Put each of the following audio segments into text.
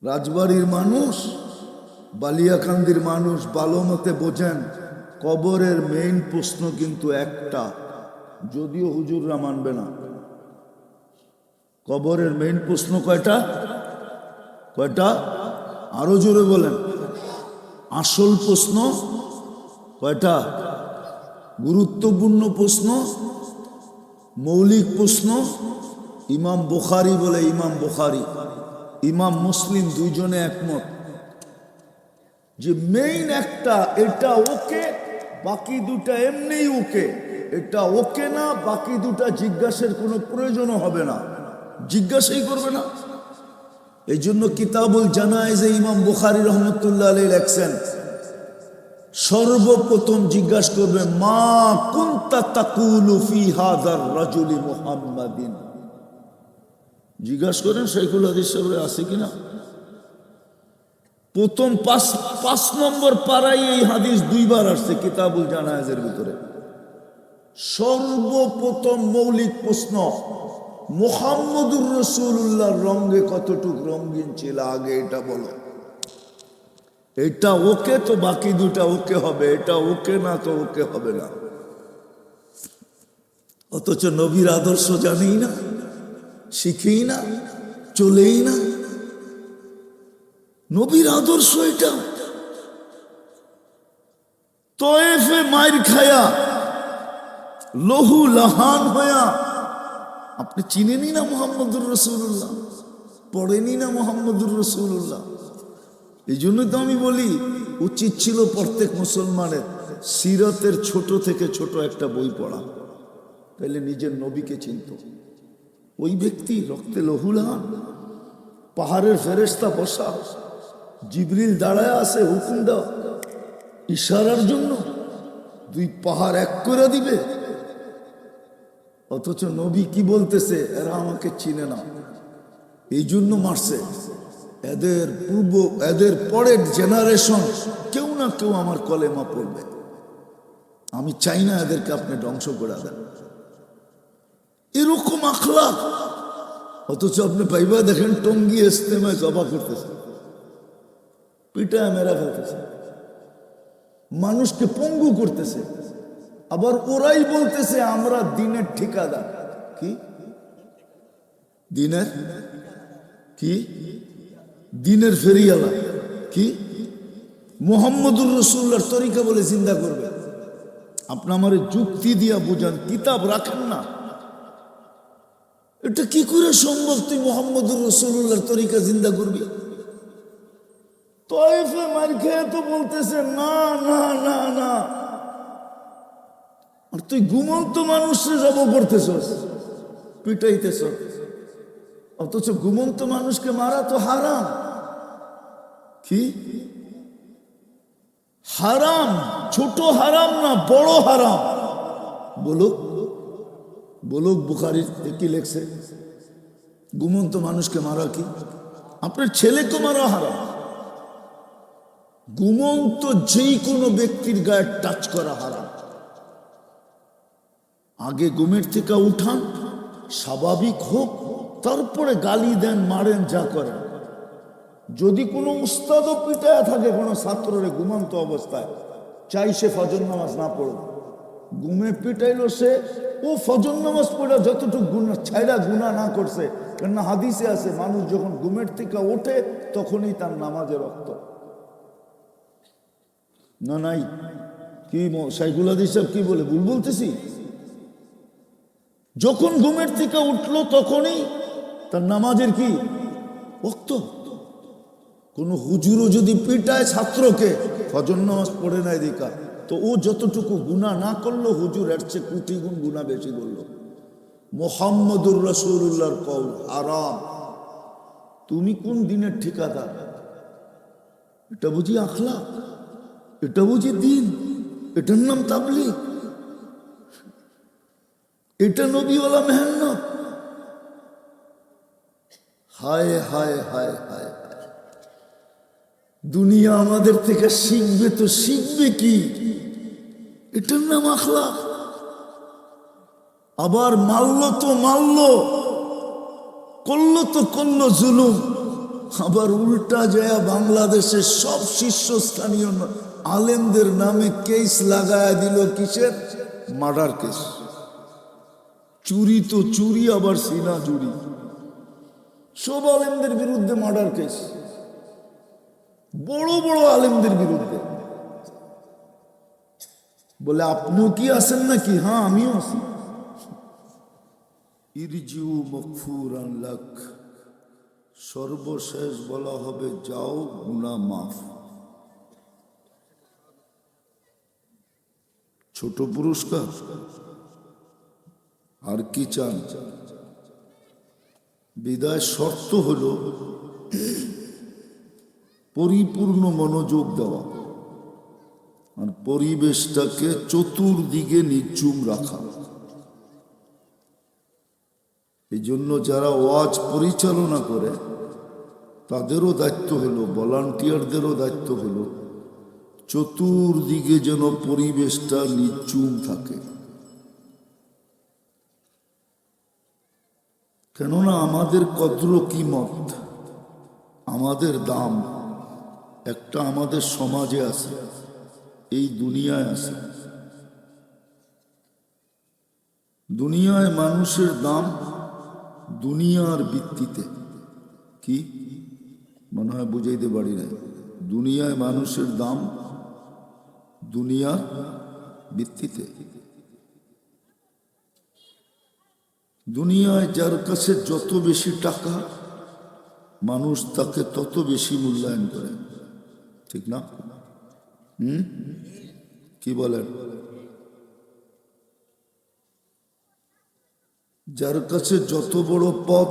রাজবাড়ির মানুষ, বালিয়াকান্দির মানুষ ভালো মতে বোঝেন, কবরের মেইন প্রশ্ন কিন্তু একটা, যদিও হুজুররা মানবে না। কবরের মেইন প্রশ্ন কয়টা? কয়টা? আরো জোরে বলেন। আসল প্রশ্ন কয়টা? গুরুত্বপূর্ণ প্রশ্ন, মৌলিক প্রশ্ন। ইমাম বুখারী বলে, ইমাম বুখারী, ইমাম মুসলিম দুইজনে একমত যে মেইন একটা, এটা ওকে, বাকি দুটা এমনি ওকে। এটা ওকে না, বাকি দুটা জিজ্ঞাসার কোনো প্রয়োজনও হবে না, জিজ্ঞাসাই করবে না। এই জন্য কিতাবুল জানায়েজে ইমাম বুখারী রহমতুল্লাহ আলাইহি লেখছেন, সর্বপ্রথম জিজ্ঞাসা করবে, মা কুনতা তাকুলু ফি হাযার রাজুলি মুহাম্মাদিন। জিজ্ঞাসা করেন শাইখুল হাদিস সাহেব আছে কিনা। প্রথম পাঁচ নম্বর পারায় এই হাদিস দুইবার আসছে কিতাবুল জানায়েজের ভিতরে। সর্বপ্রথম মৌলিক প্রশ্ন, মুহাম্মদুর রাসূলুল্লাহর রঙে কতটুক রঙিন ছিল আগে এটা বলো। এটা ওকে তো বাকি দুটা ওকে হবে, এটা ওকে না তো ওকে হবে না। অথচ নবীর আদর্শ জানেই না, শিখেই না, চলেই না। নবীর আদর্শ এটা। তয়েফে মাইর খায়া, লহু লাহান হয়া, আপনি চিনেনি না মুহাম্মদুর রাসূলুল্লাহ, পড়েনি না মুহাম্মদুর রাসূলুল্লাহ। এই জন্য তো আমি বলি, উচিত ছিল প্রত্যেক মুসলমানের সিরতের ছোট থেকে ছোট একটা বই পড়া, তাইলে নিজের নবীকে চিনত। ওই ব্যক্তি রক্তে লহুলান, পাহাড়ের ফেরেশতা বসা, জিবরিল দাঁড়ায় আছে হুকুম দাও, ইশারার জন্য দুই পাহাড় এক করে দিবে। অথচ নবী কি বলতেছে, এরা আমাকে চিনে না, এই জন্য মারছে। এদের পরের জেনারেশন কেউ না কেউ আমার কলেমা পড়বে, আমি চাই না এদেরকে আপনি ধ্বংস করে দেন। এরকম আখলাক। অথচ আপনি পাইবা দেখেন টঙ্গী ইস্তেমায় জবা করতেছে, পিটায় মেরা ফেলতেছে, মানুষকে পঙ্গু করতেছে। আবার ওরাই বলতেছে আমরা দিনের ঠিকাদার। কি দিনের? কি দিনের ফেরিয়ালা? কি মুহাম্মদুর রাসূলুল্লাহর তরিকা বলে চিন্তা করবে? আপনি আমার যুক্তি দিয়া বুঝান, কিতাব রাখেন না। এটা কি করে সম্ভব তুই মুহাম্মদুর রাসূলুল্লাহর তরিকা চিন্তা করবি? তয়েফে মার খেয়ে তো বলতেছে না না না না, আর তুই ঘুমন্ত মানুষকে জব করতেছস, পিটাইতেছ। অথচ ঘুমন্ত মানুষকে মারা তো হারাম। কি হারাম? ছোট হারাম না বড় হারাম? বলুক বলুক, বুখারীর কি লেখছে? ঘুমন্ত মানুষকে মারা কি? আপনার ছেলেকে মারা হারাম। ঘুমন্ত যেই কোনো ব্যক্তির গায়ে টাচ করা হারাম। আগে ঘুমের থেকে উঠান, স্বাভাবিক হোক, তারপরে গালি দেন, মারেন, যা করেন। যদি কোনো উস্তাদও পিটায় থাকে কোনো ছাত্ররে ঘুমন্ত অবস্থায়, চাই সে ফজর নামাজ না পড়ুক, ঘুমে পিটাইলো সে, ও ফজর নামাজ পড়া যতটুকু গুনাহ ছাইড়া গুনাহ না করছে। কেননা হাদিসে আছে, মানুষ যখন ঘুমের থেকে ওঠে তখনই তার নামাজে রক্ত। না নাই? কি শাইখুল হাদিস সাহেব কি বলে? ভুল বলতেছি? যখন ঘুমের থেকে উঠলো তখনই তার নামাজের কি রক্ত। কোন হুজুরও যদি পিটায় ছাত্রকে, ফজর নামাজ পড়ে নাই দেখা, তো ও যতটুকু গুনাহ না করলো, হুজুর এর চেয়ে কোটি গুণ গুনাহ বেশি করলো। মুহাম্মদুর রাসূলুল্লাহর কওল হারাম। তুমি কোন দিনের ঠিকাদার? এটা বুঝি আখলাক? এটা বুঝি দিন? এটার নাম তাবলীগ? এটা নবীওয়ালা মেহনত? হায় হায় হায় হায়! দুনিয়া আমাদের থেকে শিখবে তো শিখবে কি? এটার নাম আখলাক? আবার মারলো তো মারলো, করলো তো করলো জুলুম, আবার উল্টা যায় বাংলাদেশের সব শীর্ষস্থানীয় আলেমদের নামে কেস লাগায় দিল। কিসের? Murder case. চুরি তো চুরি, আবার সিনা চুরি। সব আলেমদের বিরুদ্ধে মার্ডার কেস, বড় বড় আলেমদের বিরুদ্ধে। বলে আপনিও কি আছেন নাকি? হ্যাঁ, আমিও আছি। ইরজিউ মগফুরান লাক, সর্বশেষ বলা হবে যাও, গুনাহ মাফ। ছোট পুরস্কার আর কি চান? বিদায় শর্ত হলো পরিপূর্ণ মনোযোগ দেওয়া আর পরিবেশটাকে চতুর্দিকে নির্ঝুম রাখা। এই জন্য যারা ওয়াজ পরিচালনা করে তাদেরও দায়িত্ব হলো, ভলান্টিয়ারদেরও দায়িত্ব হলো চতুর্দিকে যেন পরিবেশটা নির্ঝুম থাকে। কেননা আমাদের কদ্র কিমত, আমাদের দাম একটা আমাদের সমাজে আছে, এই দুনিয়ায় আছে। দুনিয়ায় মানুষের দাম দুনিয়ার ভিত্তিতে। কি মনে হয় বুঝাইতে পারি না? দুনিয়ায় মানুষের দাম দুনিয়ার ভিত্তিতে। দুনিয়ায় যার কাছে যত বেশি টাকা, মানুষ তাকে তত বেশি মূল্যায়ন করে, ঠিক না? কি বলেন? যার কাছে যত বড় পদ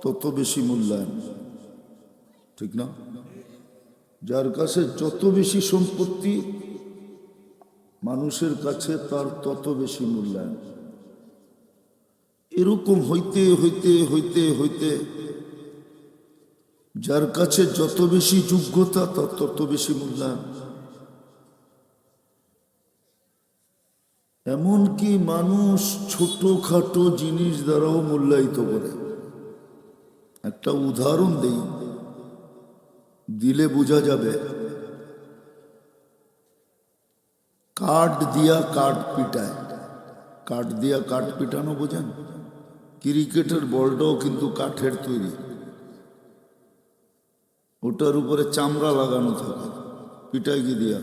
তত বেশি মূল্যায়ন, ঠিক না? যার কাছে যত বেশি সম্পত্তি, মানুষের কাছে তার তত বেশি মূল্যায়ন। এরকম হইতে হইতে হইতে হইতে যার কাছে যত বেশি যোগ্যতা তার তত বেশি মূল্যায়ন। এমনকি মানুষ ছোটখাটো জিনিস দ্বারাও মূল্যায়িত করে। একটা উদাহরণ দেই, দিলে বোঝা যাবে। কাঠ দিয়া কাঠ পিটায়, কাঠ দিয়া কাঠ পিটানো বোঝেন? ক্রিকেটের বলটাও কিন্তু কাঠের তৈরি, ওটার উপরে চামড়া লাগানো থাকে, পিটায় কি দিয়া?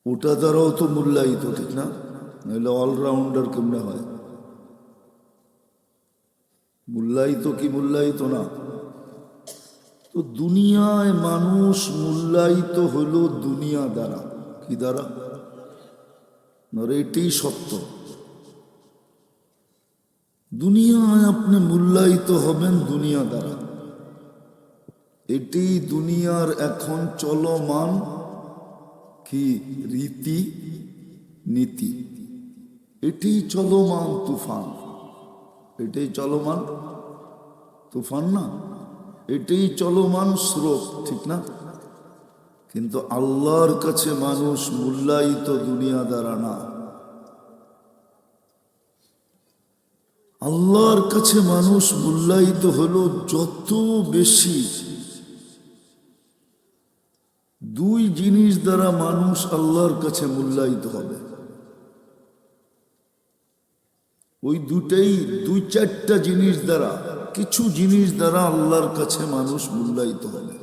ওটা দ্বারাও তো মূল্যায়িত, ঠিক না? নাহলে অলরাউন্ডার কেমনে হয়? মূল্যায়িত কি মূল্যায়িত না? তো দুনিয়ায় মানুষ মূল্যায়িত হলো দুনিয়া দ্বারা। কি দ্বারা? এটাই সত্য। দুনিয়ায় আপনি মূল্যায়িত হবেন দুনিয়া দ্বারা। এটি দুনিয়ার এখন চলমান কি রীতি নীতি, এটি চলমান তুফান। এটাই চলমান তুফান না, এটাই চলমান স্রোত, ঠিক না? কিন্তু আল্লাহর কাছে মানুষ মূল্যায়িত দুনিয়া দ্বারা না। আল্লাহর কাছে মানুষ মূল্যায়িত হলো যত বেশি। দুই জিনিস দ্বারা মানুষ আল্লাহর কাছে মূল্যায়িত হবে। ওই দুটাই, দুই চারটা জিনিস দ্বারা, কিছু জিনিস দ্বারা আল্লাহর কাছে মানুষ মূল্যায়িত হবে।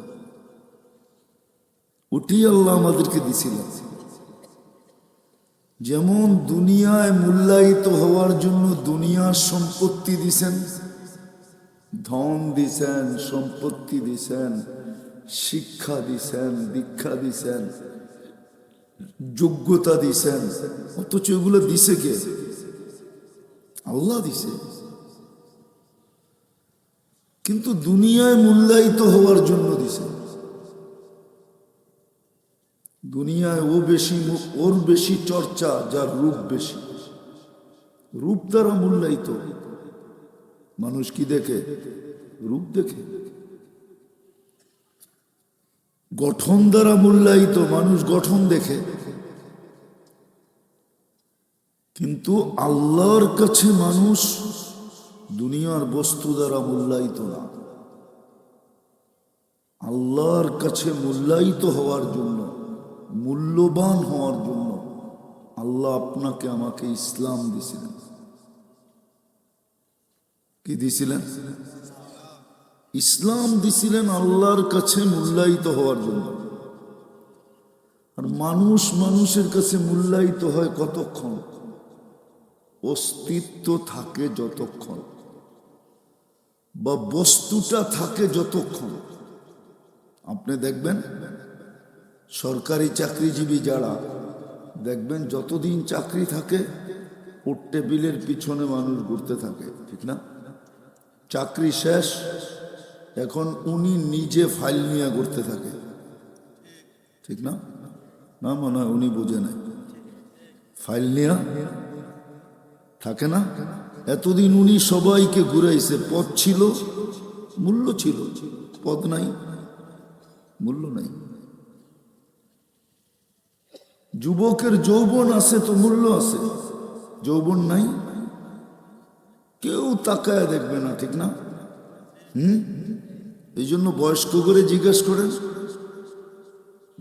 ওটি আল্লাহ আমাদেরকে দিছিলেন। যেমন দুনিয়ায় মূল্যায়িত হওয়ার জন্য দুনিয়ার সম্পত্তি দিছেন, ধন দিছেন, সম্পত্তি দিছেন, শিক্ষা দিছেন, দীক্ষা দিছেন, যোগ্যতা দিছেন। অথচ এগুলো দিছে কে? আল্লাহ দিছে। কিন্তু দুনিয়ায় মূল্যায়িত হওয়ার জন্য দিছে। দুনিয়ায় ওর বেশি চর্চা যার রূপ বেশি। রূপ দ্বারা মূল্যায়িত মানুষ কি দেখে? রূপ দেখে। গঠন দ্বারা মূল্যায়িত মানুষ গঠন দেখে। কিন্তু আল্লাহর কাছে মানুষ দুনিয়ার বস্তু দ্বারা মূল্যায়িত না, আল্লাহর কাছে মূল্যায়িত হওয়ার জন্য, মূল্যবান হওয়ার জন্য আল্লাহ আপনাকে আমাকে ইসলাম দিয়েছিলেন। কি দিয়েছিলেন? ইসলাম দিয়েছিলেন আল্লাহর কাছে মূল্যায়িত হওয়ার জন্য। আর মানুষ মানুষের কাছে মূল্যায়িত হয় কতক্ষণ? অস্তিত্ব থাকে যতক্ষণ, বা বস্তুটা থাকে যতক্ষণ। আপনি দেখবেন সরকারি চাকরিজীবী যারা, দেখবেন যতদিন চাকরি থাকে ওর টেবিলের পিছনে মানুষ ঘুরতে থাকে, ঠিক না? চাকরি শেষ, এখন উনি নিজে ফাইল নিয়ে ঘুরতে থাকে, ঠিক না? না, মনে হয় উনি বুঝে নাই, ফাইল নিয়ে থাকে না? এতদিন উনি সবাইকে ঘুরাইছে, পদ ছিল, মূল্য ছিল, পদ নাই, মূল্য নাই। যুবকের যৌবন আছে তো মূল্য আছে, যৌবন নাই, কেউ তাকায় দেখবে না, ঠিক না? এই জন্য বয়স্ক করে জিজ্ঞেস করেন,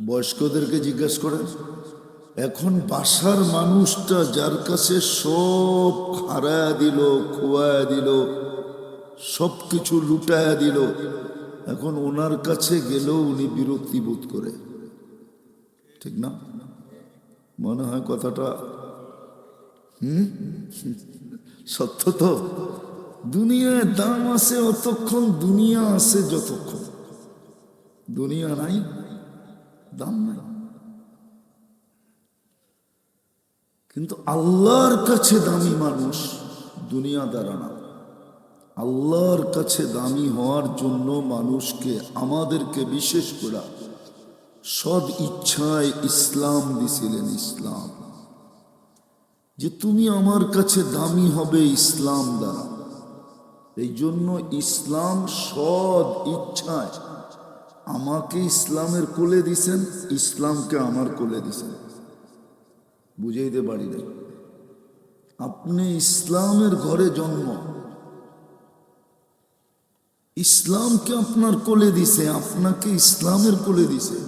বয়স্কদেরকে জিজ্ঞেস করেন, এখন বাসার মানুষটা যার কাছে সব হারায়া দিল, খোয়ায়া দিল, সব কিছু লুটায়া দিল, এখন ওনার কাছে গেলেও উনি বিরক্তি বোধ করে, ঠিক না? মনে হয় কথাটা সত্য তো। দুনিয়ায় দাম আছে অতক্ষণ, দুনিয়া আছে যতক্ষণ, দুনিয়া নাই, দাম নাই। কিন্তু আল্লাহর কাছে দামি মানুষ দুনিয়া দ্বারা না। আল্লাহর কাছে দামি হওয়ার জন্য মানুষকে, আমাদেরকে বিশেষ করে সদ ইচ্ছায় ইসলাম দিছিলেন। ইসলাম যে তুমি আমার কাছে দামি হবে ইসলাম দ্বারা, এই জন্য ইসলাম সদ ইচ্ছায় আমাকে ইসলামের কোলে দিছেন, ইসলামকে আমার কোলে দিছেন। বুঝাইতে পারি না, আপনি ইসলামের ঘরে জন্ম, ইসলামকে আপনার কোলে দিছে, আপনাকে ইসলামের কোলে দিছে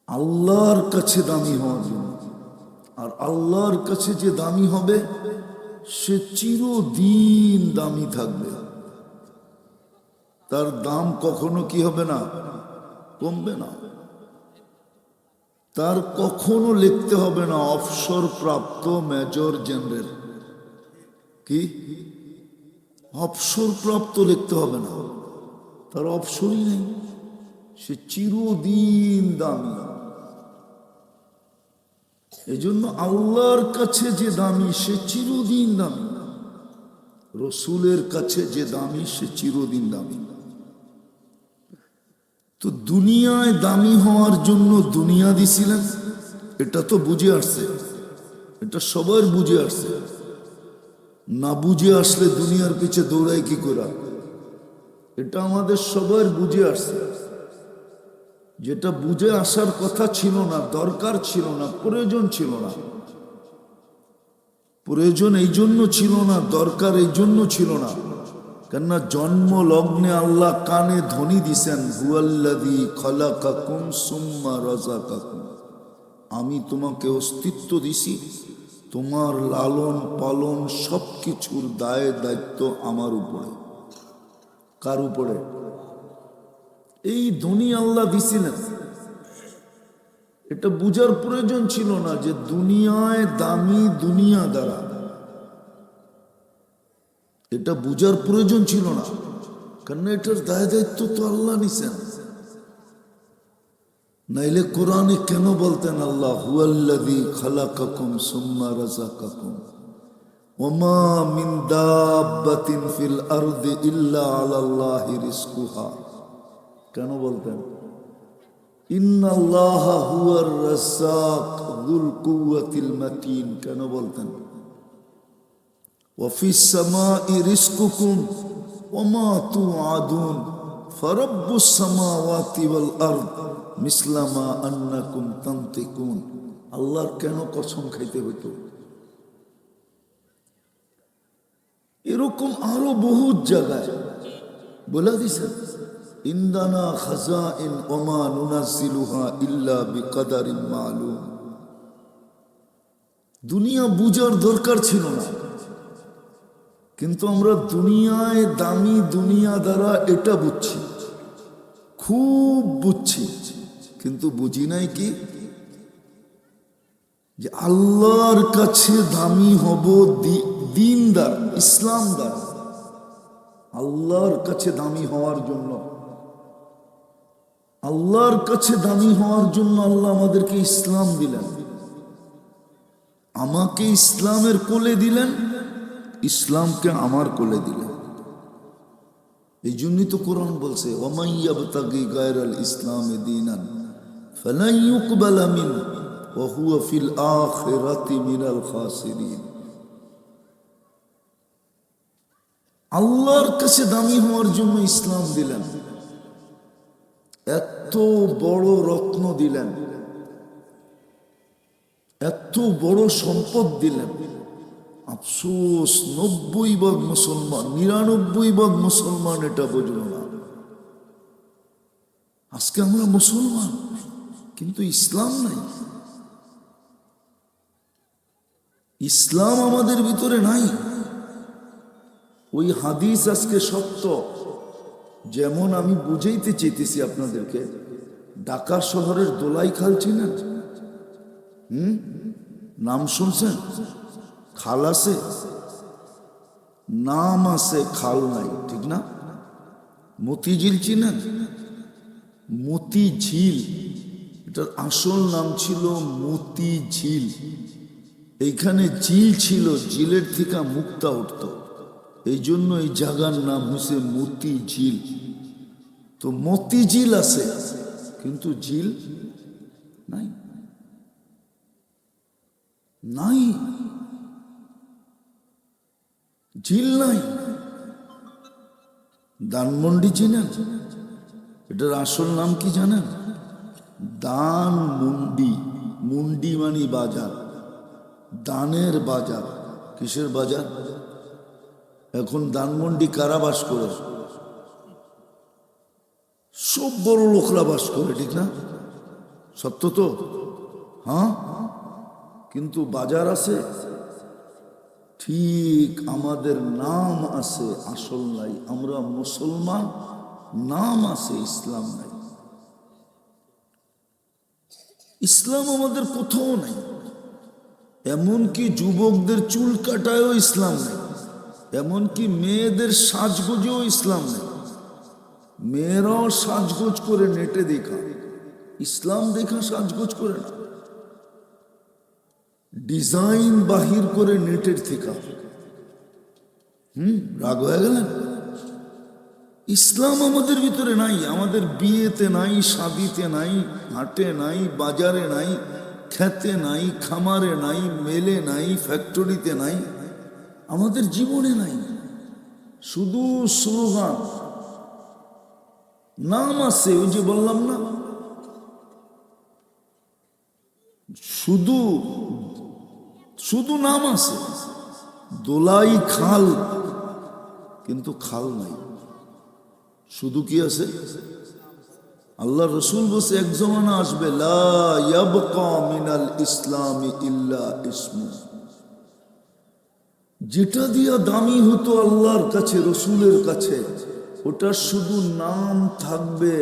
আল্লাহর কাছে দামি হওয়ার জন্য। আর আল্লাহর কাছে যে দামি হবে সে চিরদিন দামি থাকবে, তার দাম কখনো কি হবে না? কমবে না। তার কখনো লিখতে হবে না অবসর প্রাপ্ত মেজর জেনারেল, কি অবসর প্রাপ্ত লিখতে হবে না, তার অবসরই নেই, সে চিরদিন দামি। এই জন্য আল্লাহর কাছে যে দামি সে চিরদিন দামি, রসুলের কাছে যে দামি সে চিরদিন দামি। তো দুনিয়ায় দামি হওয়ার জন্য দুনিয়া দিছিলেন, এটা তো বুঝে আসছে, এটা সবার বুঝে আসছে। না বুঝে আসলে দুনিয়ার পিছে দৌড়াই কি করা? এটা আমাদের সবার বুঝে আসছে। যেটা বুঝে আসার কথা ছিল না, দরকার ছিল না, প্রয়োজন ছিল না, প্রয়োজন এই জন্য ছিল না, দরকার এই জন্য ছিল না, কেননা জন্ম লগ্নে আল্লাহ কানে ধ্বনি দিছেন, হুয়াল্লাযী খালাকাকুম সুম্মা রাযাকাকুম, আমি তোমাকে অস্তিত্ব দিছি, তোমার লালন পালন সবকিছুর দায় দায়িত্ব আমার উপরে। কার উপরে? এই ধ্বনি আল্লাহ দিছিলেন। এটা বুঝার প্রয়োজন ছিল না যে দুনিয়ায় দামি দুনিয়া দ্বারা, এটা বুঝার প্রয়োজন ছিল না, কারণ এটার দায় দায়িত্ব তো আল্লাহ নিছেন। নাইলে কোরআনে কেন বলতেন আল্লাহ হুয়াল্লাযী খালাকাকুম সুম্মা রাযাকাকুম ওয়া মা মিন দাব্বাতিন ফিল আরদি ইল্লা আলাল্লাহি রিজকুহা? কেন বলতেন ইন্নাল্লাহা হুয়ার রাজ্জাক যুল কুওয়াতিল মাতিন? কেন বলতেন ওয়া ফিস সামাই রিজকুকুম ওয়া মা তুআদুন ফারাব্বুস সামাওয়াতি ওয়াল আরদ মিসলা মা আন্নাকুম তানতিকুন? আল্লাহর কেন কসম খাইতে হইতো? এরকম আরো বহুত জায়গায় বলে দিছেন, ইন্দানা খাজাইন ওমা নুনাজ্জিলুহা ইল্লা বিকদারিন মালুম। দুনিয়া বুঝার দরকার ছিল না, কিন্তু আমরা দুনিয়ায় দামি দুনিয়া দ্বারা এটা বুঝছি, খুব বুঝছি, কিন্তু বুঝি নাই কি যে আল্লাহর কাছে দামি হব দিন দ্বারা, ইসলাম দ্বারা। আল্লাহর কাছে দামি হওয়ার জন্য, আল্লাহর কাছে দামি হওয়ার জন্য আল্লাহ আমাদেরকে ইসলাম দিলেন, আমাকে ইসলামের কোলে দিলেন, ইসলামকে আমার কোলে দিলেন। এই জন্যই তো কোরআন বলছে, ওয়ামান ইয়াবতাগি গায়রাল ইসলামি দীনান ফালান ইউকবালা মিনহু ওয়া হুয়া ফিল আখিরাতি মিনাল খাসিরিন। আল্লাহর কাছে দামি হওয়ার জন্য ইসলাম দিলেন, এত বড় রত্ন দিলেন, এত বড় সম্পদ দিলেন। আফসোস 90% মুসলমান, 99% মুসলমান এটা বুঝল না। আজকে আমরা মুসলমান, কিন্তু ইসলাম নাই, ইসলাম আমাদের ভিতরে নাই। ওই হাদিস আজকে সত্য, যেমন আমি বুঝাইতে চেয়েছি আপনাদেরকে। ঢাকা শহরের দোলাই খাল চিনেন? নাম শুনছেন? খাল আছে, নাম আছে, খাল নাই, ঠিক না? মতিঝিল চিনেন? মতিঝিল, এটার আসল নাম ছিল মতিঝিল। এইখানে ঝিল ছিল, ঝিলের থেকে মুক্তা উঠত, এই জন্য এই জায়গার নাম হয়েছে মতিঝিল। তো মতিঝিল আছে, কিন্তু ঝিল নাই, নাই, ঝিল নাই। ধানমন্ডি চিনেন? এটার আসল নাম কি জানেন? দানমন্ডি। মুন্ডি মানে বাজার, দানের বাজার। কিসের বাজার? এখন ধানমন্ডি কারা বাস করে? সব বড় লোকরা বাস করে, ঠিক না? সত্য তো? হ্যাঁ, কিন্তু বাজার আছে ঠিক, আমাদের নাম আছে, আসল নাই। আমরা মুসলমান, নাম আছে, ইসলাম নাই। ইসলাম আমাদের কোথাও নাই। এমনকি যুবকদের চুল কাটায়ও ইসলাম নেই, এমনকি মেয়েদের সাজগোজেও ইসলাম নেই। মেয়েরাও সাজগোজ করে নেটে দেখা, ইসলাম দেখা সাজগোজ করে না, ডিজাইন বাহির করে নেটের থেকে। রাগ হয়ে গেলেন? ইসলাম আমাদের ভিতরে নাই, আমাদের বিয়েতে নাই, শাদিতে নাই, হাটে নাই, বাজারে নাই, খেতে নাই, খামারে নাই, মেলে নাই, ফ্যাক্টরিতে নাই, আমাদের জীবনে নাই। শুধু স্লোগান, নাম আছে। ওই যে বললাম না, শুধু শুধু নাম আছে, দোলাই খাল, কিন্তু খাল নাই। শুধু কি আছে? আল্লাহ রসুল বসে এক জমানা আসবে, লা ইয়াবকা মিনাল ইসলামি ইল্লা ইসমু। যেটা দিয়া দামি হতো আল্লাহর কাছে, রসুলের কাছে, ওটা শুধু নাম থাকবে,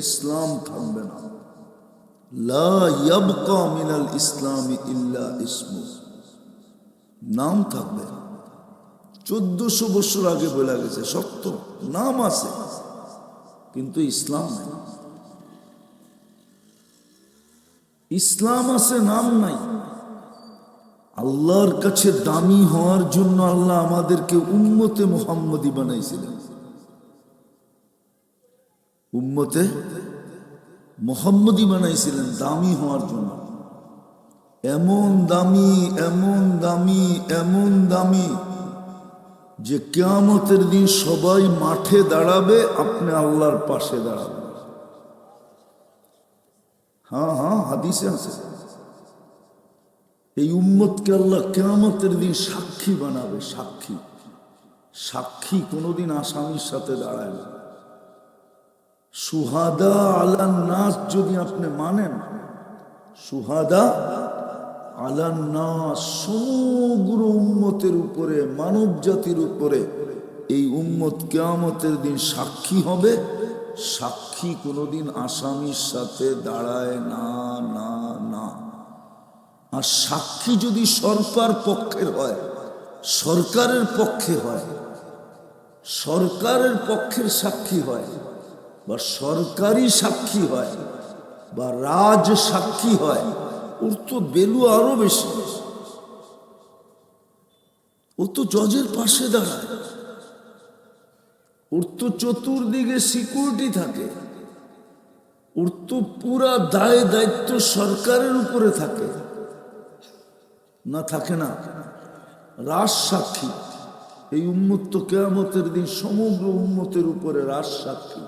ইসলাম থাকবে না। লা ইয়াবকা মিনাল ইসলামি ইল্লা ইসমু, নাম থাকবে। 1400 বছর আগে বলা গেছে, সত্য। নাম আছে, কিন্তু ইসলাম নাই। ইসলাম আছে, নাম নাই। আল্লাহর কাছে দামি হওয়ার জন্য আল্লাহ আমাদেরকে উম্মতে মুহাম্মদী বানাইছিলেন। উম্মতে মুহাম্মদী বানাইছিলেন দামি হওয়ার জন্য। এমন দামি, এমন দামি, এমন দামি যে কিয়ামতের দিন সবাই মাঠে দাঁড়াবে, আপনি আল্লাহর পাশে দাঁড়াবেন। হ্যাঁ হ্যাঁ, হাদিসে আছে, এই উম্মতকে আল্লাহ কিয়ামতের দিন সাক্ষী বানাবে, সাক্ষী। সাক্ষী কোনোদিন আসামির সাথে দাঁড়ায় না। সুহাদা আলান নাস যদি আপনি মানেন, সুহাদা আলান নাস, সমগ্র উম্মতের উপরে, মানব জাতির উপরে এই উম্মত কিয়ামতের দিন সাক্ষী হবে। সাক্ষী কোনোদিন আসামির সাথে দাঁড়ায় না, না, না। আর সাক্ষী যদি সরকার পক্ষের হয়, সরকারের পক্ষে হয়, সরকারের পক্ষের সাক্ষী হয়, বা সরকারি সাক্ষী হয়, বা রাজ সাক্ষী হয়, ওর তো ভ্যালু আরো বেশি। ও তো জজের পাশে দাঁড়ায়, ওর তো চতুর্দিকে সিকিউরিটি থাকে, ওর তো পুরা দায় দায়িত্ব সরকারের উপরে থাকে না, থাকে না? রাজ সাক্ষী, এই উম্মত তো কিয়ামতের দিন সমগ্র উম্মতের উপরে রাজ সাক্ষী।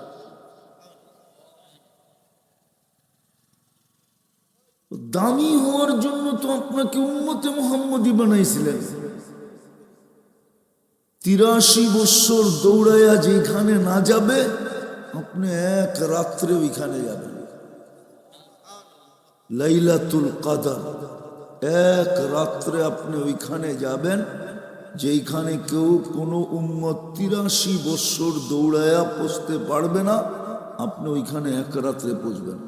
দামি হওয়ার জন্য তো আপনাকে উম্মতে মুহাম্মদী বানাইছিলেন। 83 বছর দৌড়াইয়া যেখানে না যাবে, আপনি এক রাত্রে ওইখানে যাবেন। লাইলাতুল কদর, এক রাত্রে আপনি ওইখানে যাবেন যেখানে কেউ কোনো উম্মত 83 বছর দৌড়াইয়া পৌঁছতে পারবে না। আপনি ওইখানে এক রাত্রে পৌঁছবেন।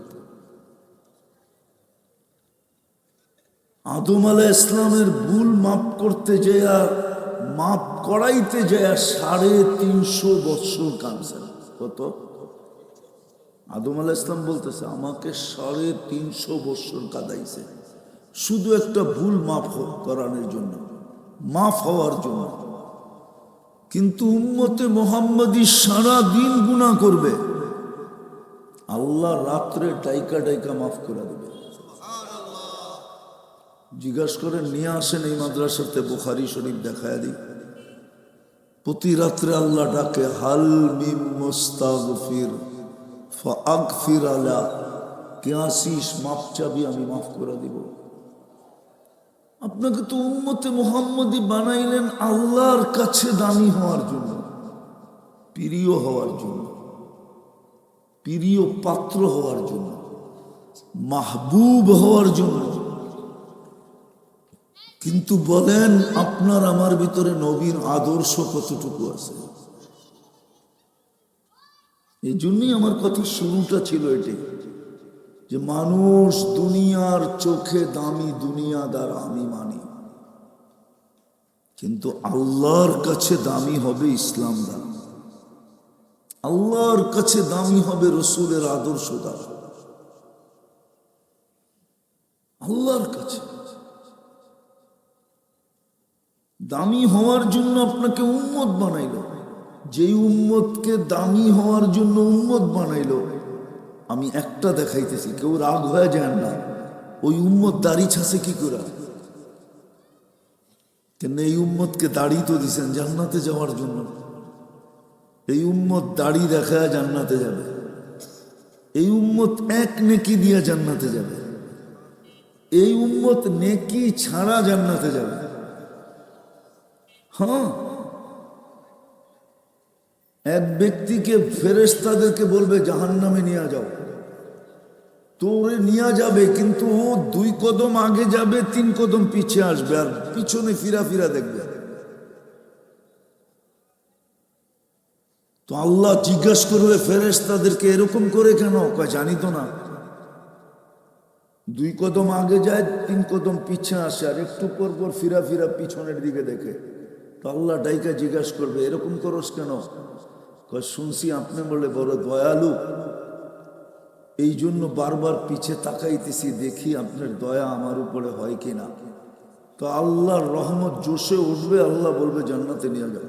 আদম আলাইহিস ইসলামের ভুল মাফ করতে যায়, মাফ করাইতে যায় 350 বছর কাঁদছেন। কত? আদম আলাইহিস ইসলাম বলতেছে আমাকে 350 বছর কাঁদাইছে, শুধু একটা ভুল মাফ করানোর জন্য, মাফ হওয়ার জন্য। কিন্তু উম্মতে মুহাম্মদী সারা দিন গুনাহ করবে, আল্লাহ রাত্রে ডাইকা ডাইকা মাফ করে দেবে। জিজ্ঞাসা করে নিয়ে আসেন এই মাদ্রাসাতে, বুখারী শরীফ দেখায় দিই। প্রতি রাত্রে আল্লাহ ডাকে, হাল মিম মুস্তাগফির ফাগফির আলা, কে আসিস মাফ চাবি, আমি মাফ করে দিব। আপনাকে তো উম্মতে মুহাম্মদী বানাইলেন আল্লাহর কাছে দামি হওয়ার জন্য, প্রিয় হওয়ার জন্য, প্রিয় পাত্র হওয়ার জন্য, মাহবুব হওয়ার জন্য। কিন্তু বলেন আপনার আমার ভিতরে নবীর আদর্শ কতটুকু আছে? এই জন্যই আমার কথা শুরুটা ছিল এটাই, যে মানুষ দুনিয়ার চোখে দামি, দুনিয়াদার আমি মানি, কিন্তু আল্লাহর কাছে দামি হবে ইসলাম দ্বারা, আল্লাহর কাছে দামি হবে রসুলের আদর্শ দ্বারা, আল্লাহর কাছে দামি হওয়ার জন্য আপনাকে উম্মত বানাইল। যেই উম্মতকে দামি হওয়ার জন্য উম্মত বানাইল, আমি একটা দেখাইতেছি, কেউ রাগ হয়ে যায় না। ওই উম্মত দাড়ি ছাসে কি করে? কেন এই উম্মতকে দাড়ি তো দিছেন জান্নাতে যাওয়ার জন্য। এই উম্মত দাড়ি দেখায় জান্নাতে যাবে, এই উম্মত এক নেকি দিয়া জান্নাতে যাবে, এই উম্মত নেকি ছাড়া জান্নাতে যাবে। হ্যাঁ, এক ব্যক্তিকে ফেরেশতাদেরকে বলবে জাহান্নামে নিয়ে যাও, তোরে নিয়ে যাবে, কিন্তু ও 2 কদম আগে যাবে, 3 কদম পিছিয়ে আসবে, আর পিছনে ফিরা ফিরা দেখবে। তো আল্লাহ জিজ্ঞাসা করবে ফেরেশতাদেরকে এরকম করে কেন? কয় জানি তো না। 2 কদম আগে যায়, 3 কদম পিছিয়ে আসে, আর একটু পর পর ফিরা ফিরা পিছনের দিকে দেখে। তো আল্লাহ ডাইকা জিজ্ঞাসা করবে এরকম করস কেন? কয় শুনছি আপনি বলে বড় দয়ালু, এই জন্য বারবার পিছে তাকাইতেছি, দেখি আপনার দয়া আমার উপরে হয় কিনা। তো আল্লাহর রহমত জোশে উঠবে, আল্লাহ বলবে জান্নাতে নিয়ে যাও।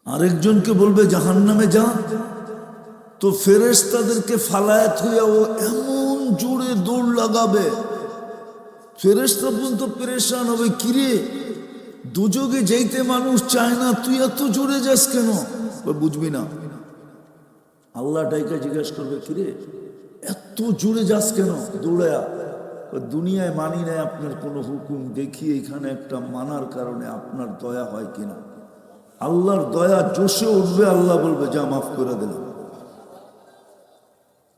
আরেকজনকে বলবে জাহান্নামে যা, তো ফেরেশতাদেরকে ফালায়াত হইয়া ও এমন জোরে দৌড় লাগাবে, ফেরেশতা পর্যন্ত পেরেশান হবে, কিরে দুযোগে যাইতে মানুষ চায় না, তুই এত জোরে যাস কেন? বুঝবি না। আল্লাহ ডাইকা জিজ্ঞাসা করবে কিরে এত জোরে যাস কেন দৌড়ায়া? দুনিয়ায় মানি নাই আপনার কোনো হুকুম, দেখি এখানে একটা মানার কারণে আপনার দয়া হয় কিনা। আল্লাহর দয়া জোশে উঠবে, আল্লাহ বলবে যা মাফ করে দিলাম।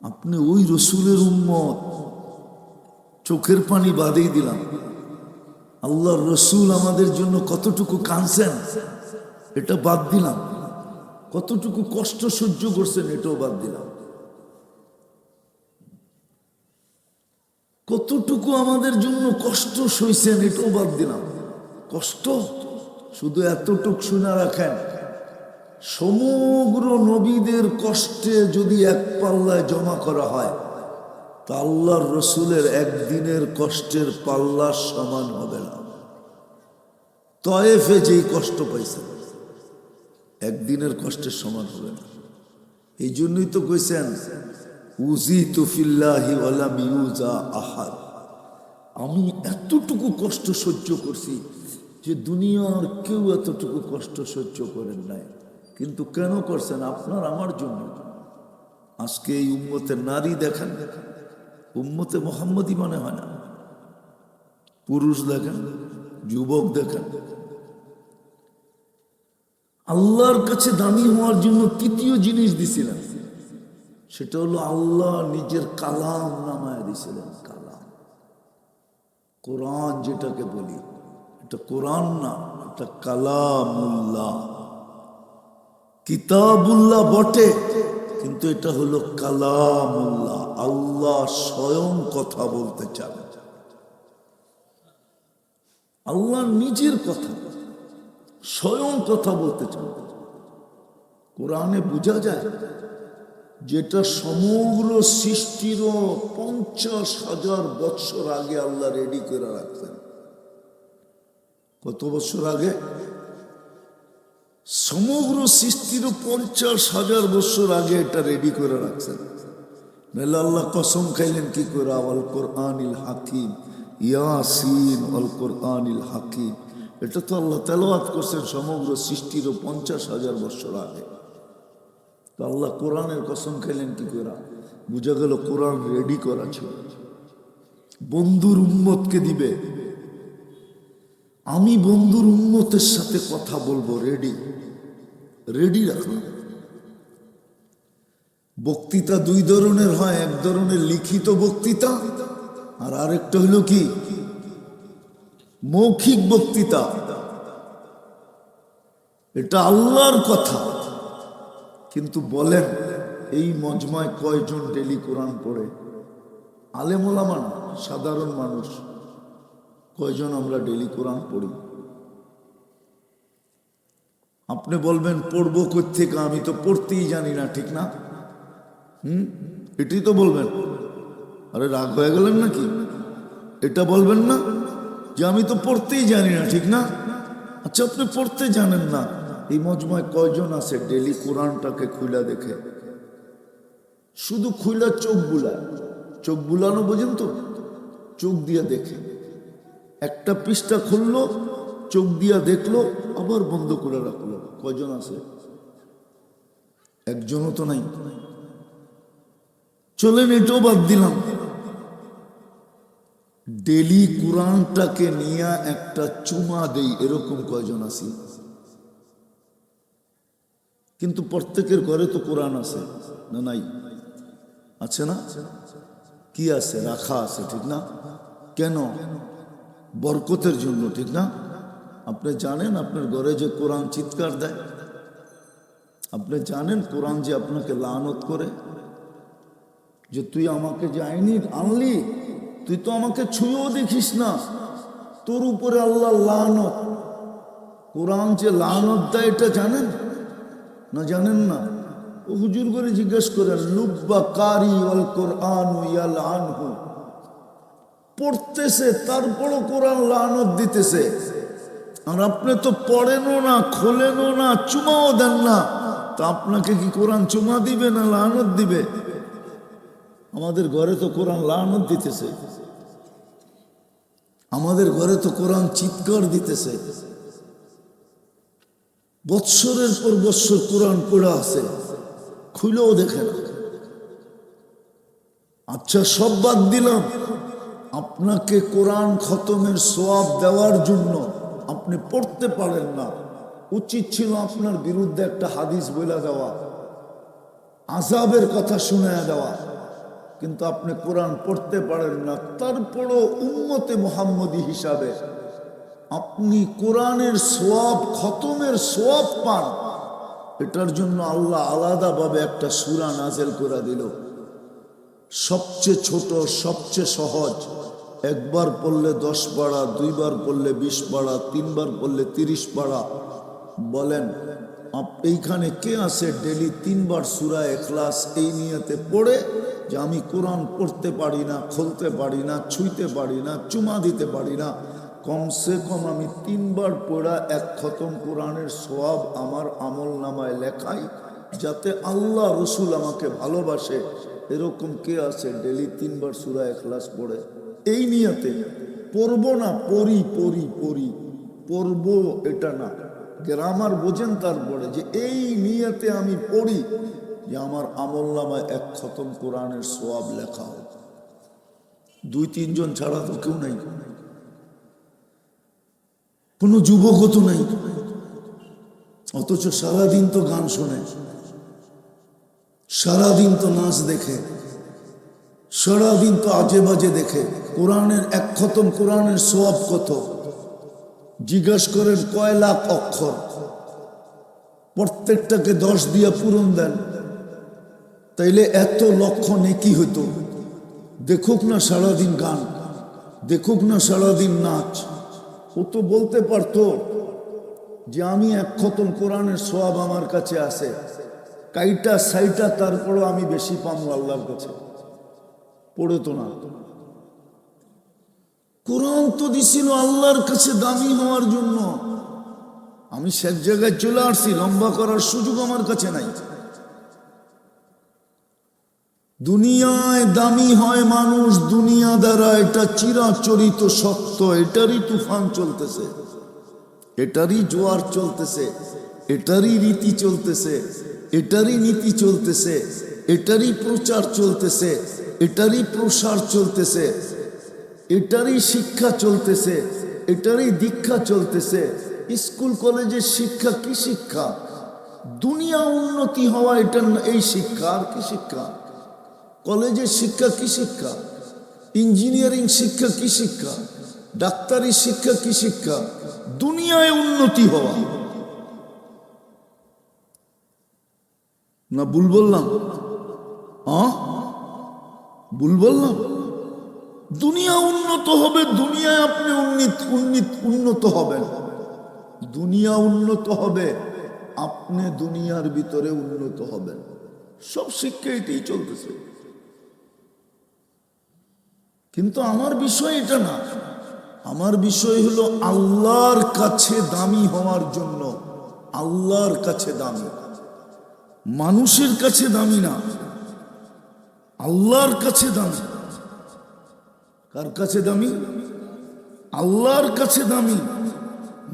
আপনি ওই রসুলের উম্মত, চোখের পানি বাদেই দিলাম। আল্লাহর রসুল আমাদের জন্য কতটুকু কাঁদছেন এটা বাদ দিলাম, কতটুকু কষ্ট সহ্য করছেন এটাও বাদ দিলাম, কতটুকু আমাদের জন্য কষ্ট সইছেন এটাও বাদ দিলাম। কষ্ট শুধু এতটুক শুনে রাখেন, সমগ্র নবীদের কষ্টে যদি এক পাল্লায় জমা করা হয় তা আল্লাহর রসুলের একদিনের কষ্টের পাল্লার সমান হবে না। তয়েফে যেই কষ্ট পাইছে একদিনের কষ্টের সমান হবে না। এই জন্যই তো কইছেন উযিতু ফিল্লাহি ওয়া লাম ইউযা আহাদ, আমি এতটুকু কষ্ট সহ্য করছি যে দুনিয়ার কেউ এতটুকু কষ্ট সহ্য করেন নাই। কিন্তু কেন করছেন? আপনার আমার জন্য। আজকে এই উম্মতের নারী দেখেন, উম্মতে মুহাম্মদী মনে হয় না। পুরুষ দেখেন, যুবক দেখেন, আল্লাহর কাছে দামি হওয়ার জন্য তৃতীয় জিনিস দিছিলেন, সেটা হলো আল্লাহ নিজের কালাম নামায় দিছিলেন। কালাম, কোরআন যেটাকে বলি, এটা কোরআন না, এটা কালামুল্লাহ। কিতাবুল্লাহ বটে, কিন্তু এটা হলো কালামুল্লাহ। আল্লাহ স্বয়ং কথা বলতে চান, আল্লাহ নিজের কথা স্বয়ং কথা বলতে চান। কোরআনে বোঝা যায় যেটা সমগ্র সৃষ্টিরও 50,000 বৎসর আগে আল্লাহ রেডি করে রাখছেন। কত বছর আগে? সমগ্র সৃষ্টিরও 50,000 বছর আগে এটা রেডি করে রাখছেন। নাহলে আল্লাহ কসম খাইলেন কি করে? আল কোরআনিল হাকিম, ইয়াসিন আল কোরআনিল হাকিম। এটা তো আল্লাহ তেলাওয়াত করছেন সমগ্র সৃষ্টিরও 50,000 বছর আগে। তো আল্লাহ কোরআনের কসম খাইলেন কি করে? বুঝা গেল কোরআন রেডি করা ছিল, বন্ধুর উম্মতকে দিবে। আমি বন্ধুর উম্মতের সাথে কথা বলবো, রেডি রেডি রাখলাম। বক্তৃতা দুই ধরনের হয়, এক ধরনের লিখিত বক্তৃতা, আর আরেকটা হলো কি মৌখিক বক্তৃতা। এটা আল্লাহর কথা। কিন্তু বলেন এই মজমায় কয়জন ডেলি কোরআন পড়ে? আলেম ওলামা না, সাধারণ মানুষ কয়জন আমরা ডেলি কোরআন পড়ি? আপনি বলবেন পড়বো কোত্থেকে, আমি তো পড়তেই জানি না, ঠিক না? এটাই তো বলবেন। আরে রাগ হয়ে গেলেন নাকি? এটা বলবেন না যে আমি তো পড়তেই জানি না, ঠিক না? আচ্ছা, আপনি পড়তে জানেন না, এই মজমায় কয়জন আছে ডেলি কোরআনটাকে খুইলা দেখে? শুধু খুইলা চোখ বুলায়, চোখ বুলানো বোঝেন তো? চোখ দিয়া দেখে, একটা পৃষ্ঠা খুললো, চোখ দিয়া দেখলো, আবার বন্ধ করে রাখলো। কয়জন আছে? একজনও তো নাই। চলেন এটাও বাদ দিলাম, ডেলি কোরআনটাকে নিয়ে একটা চুমা দেই, এরকম কয়জন আছি? কিন্তু প্রত্যেকের ঘরে তো কোরআন আছে না? নাই? আছে না? কি আছে? রাখা আছে, ঠিক না? কেন? বরকতের জন্য, ঠিক না? আপনি জানেন আপনার ঘরে যে কোরআন চিৎকার দেয়? আপনি জানেন কোরআন যে আপনাকে লানত করে, যে তুই আমাকে যে আইনি আনলি, তুই তো আমাকে ছুঁয়েও দেখিস না, তোর উপরে আল্লাহ লানত। কোরআন যে লানত দেয় এটা জানেন না? জানেন না? ও হুজুর করে জিজ্ঞেস করেন, লুব্বা কারি ওয়াল কোরআন ইয়ালআনহু, পড়তেছে তারপরও কোরআন লানত দিতেছে। আর আপনি তো পড়েনও না, খোলেনও না, চুমাও দেন না, তা আপনাকে কি কোরআন চুমা দিবে না লানত দিবে? আমাদের ঘরে তো কোরআন লানত দিতেছে, আমাদের ঘরে তো কোরআন চিৎকার দিতেছে। বৎসরের পর বৎসর কোরআন পড়া আছে, খুলেও দেখে না। আচ্ছা, সব বাদ দিলাম, আপনাকে কোরআন খতমের সওয়াব দেওয়ার জন্য আপনি পড়তে পারেন না, উচিত ছিল আপনার বিরুদ্ধে একটা হাদিস বলে দেওয়া, আযাবের কথা শুনায়া দেওয়া, কিন্তু আপনি কোরআন পড়তে পারেন না। তারপরও উম্মতে মুহাম্মদী হিসাবে আপনি কোরআনের সওয়াব, খতমের সওয়াব পান। এটার জন্য আল্লাহ আলাদাভাবে একটা সূরা নাযিল করে দিল, সবচেয়ে ছোট, সবচেয়ে সহজ। একবার পড়লে 10 পারা, দুইবার পড়লে 20 পারা, তিনবার পড়লে 30 পারা। বলেন এইখানে কে আছে ডেলি 3 বার সূরা ইখলাস এই নিয়তে পড়ে যে আমি কোরআন পড়তে পারি না, খুলতে পারি না, ছুঁইতে পারি না, চুমা দিতে পারি না, কমসে কম আমি 3 বার পড়া এক খতম কোরআনের সওয়াব আমার আমল নামায় লেখাই, যাতে আল্লাহ রসুল আমাকে ভালোবাসে। এরকম কে আছে ডেলি 3 বার সূরা ইখলাস পড়ে এই নিয়তে? পড়বো না, পড়ি পড়ি পড়ি, পড়বো এটা না, গ্রামার বোঝেন। তারপরে যে এই নিয়তে আমি পড়ি যে আমার আমল নামায় এক খতম কোরআনের সওয়াব লেখা হয়। 2-3 জন ছাড়া তো কেউ নাই, কোনো যুবকও তো নাই, অথচ সারাদিন তো গান শোনে, সারাদিন তো নাচ দেখে, সারাদিন তো আজে বাজে দেখে। কোরআনের এক খতম কোরআনের সওয়াব কত? জিজ্ঞেস করেন কয় লাখ অক্ষর, প্রত্যেকটাকে 10 দিয়ে পূরণ দেন, তাইলে এত লক্ষ নেকি হইতো। দেখুক না সারাদিন গান, দেখুক না সারাদিন নাচ। ও তো বলতে পারতো যে আমি এক খতম কোরআনের সওয়াব আমার কাছে আছে, কাইটা সাইটা, তারপরও আমি বেশি পাবো আল্লাহর কাছে। পড়ে তো না। কোরআন তো দিছিল আল্লাহর কাছে দামি হওয়ার জন্য। আমি শেষ জায়গায় চলে আসছি, লম্বা করার সুযোগ আমার কাছে নাই। দুনিয়ায় দামি হয় মানুষ দুনিয়া দ্বারা, এটা চিরাচরিত সত্য। এটারই তুফান চলতেছে, এটারই জোয়ার চলতেছে, এটারই রীতি চলতেছে, এটারই নীতি চলতেছে, এটারই প্রচার চলতেছে, এটারই প্রসার চলতেছে, এটারই শিক্ষা চলতেছে, এটারই দীক্ষা চলতেছে। স্কুল কলেজের শিক্ষা কি শিক্ষা? দুনিয়া উন্নতি হওয়া, এটা এই শিক্ষা। আর কি শিক্ষা? কলেজের শিক্ষা কি শিক্ষা? ইঞ্জিনিয়ারিং শিক্ষা কি শিক্ষা? ডাক্তারি শিক্ষা কি শিক্ষা? দুনিয়ায় উন্নতি হওয়া না? ভুল বললাম? ভুল বললাম? দুনিয়া উন্নত হবে, দুনিয়ায় আপনি উন্নত হবেন, দুনিয়া উন্নত হবে, আপনি দুনিয়ার ভিতরে উন্নত হবেন। সব শিক্ষা এটাই চলতেছে। কিন্তু আমার বিষয় এটা না। আমার বিষয় হলো আল্লাহর কাছে দামি হওয়ার জন্য। আল্লাহর কাছে দামি, মানুষের কাছে দামি না, আল্লাহর কাছে দামি। কার কাছে দামি? আল্লাহর কাছে দামি।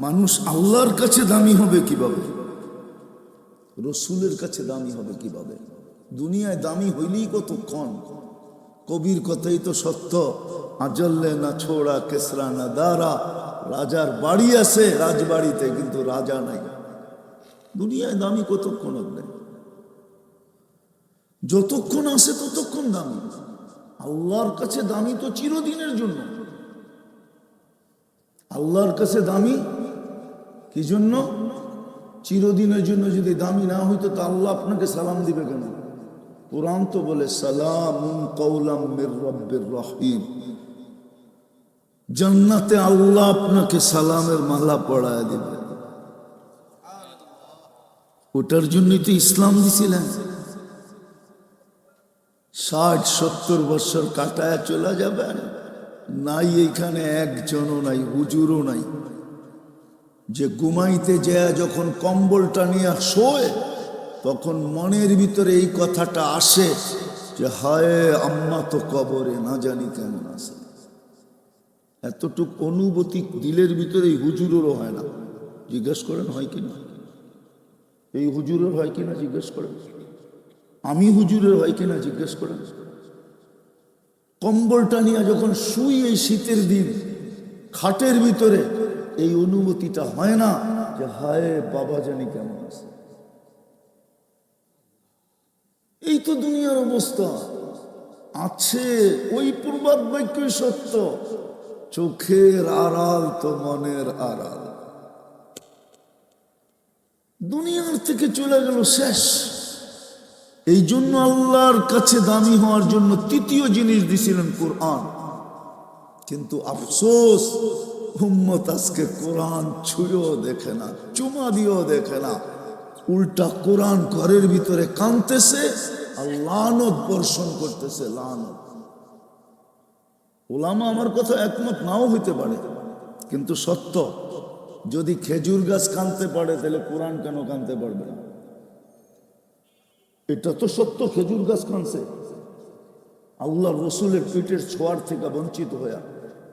মানুষ আল্লাহর কাছে দামি হবে কিভাবে? রসুলের কাছে দামি হবে কিভাবে? দুনিয়ায় দামি হইলেই কতক্ষণ? কবির কথাই তো সত্য, আজল্লে না ছোড়া কেসরা না দারা। রাজার বাড়ি আছে রাজবাড়িতে, কিন্তু রাজা নাই। দুনিয়ায় দামি কতক্ষণ হবে? যতক্ষণ আছে ততক্ষণ দামি। আল্লাহর কাছে দামি তো চিরদিনের জন্য। আল্লাহর কাছে দামি কি জন্য? চিরদিনের জন্য। যদি দামি না হইতো তা আল্লাহ আপনাকে সালাম দিবে কেন? কোরআন তো বলে সালামুন কওলাম মির রাব্বির রহিম। জান্নাতে আল্লাহ আপনাকে সালামের মালা পড়ায় দিবে। ওটার জন্যই তো ইসলাম দিছিলেন। 60-70 বছর কাটায় চলে যাবেন, নাই এইখানে একজনও নাই, হুজুরও নাই, যে ঘুমাইতে যায় যখন কম্বলটা নিয়ে শোয় তখন মনের ভিতরে এই কথাটা আসে যে হায় আম্মা তো কবরে, না জানি কেমন আছে। এতটুক অনুভূতি দিলের ভিতরে এই হুজুরেরও হয় না। জিজ্ঞেস করেন হয় কিনা? এই হুজুরের হয় কিনা জিজ্ঞেস করেন। আমি হুজুরের হয় কিনা জিজ্ঞেস করেন। কম্বলটা নিয়ে যখন শুই এই শীতের দিন খাটের ভিতরে, এই অনুভূতিটা হয় না যে হায় বাবা জানি কেমন আছে। এই তো দুনিয়ার অবস্থা আছে। ওই প্রবাদ বাক্যই সত্য, চোখের আড়াল তো মনের আড়াল। দুনিয়ার থেকে চলে গেল, শেষ। এই জন্য আল্লাহর কাছে দামি হওয়ার জন্য তৃতীয় জিনিস দিছিলেন কোরআন। কিন্তু আফসোস, উম্মত আজকে কোরআন ছুঁয়েও দেখে না, চুমা দিয়েও দেখে না, উল্টা কোরআন ঘরের ভিতরে কাঁদতেছে আর লানত বর্ষণ করতেছে, লানত। ওলামা আমার কথা একমত নাও হইতে পারে, কিন্তু সত্য। যদি খেজুর গাছ কাঁদতে পারে তাহলে কোরআন কেন কাঁদতে পারবে না? এটা তো সত্য, খেজুর গাছ কাঁদছে আল্লাহ রসুলের পিঠের ছোঁয়ার থেকে বঞ্চিত হইয়া।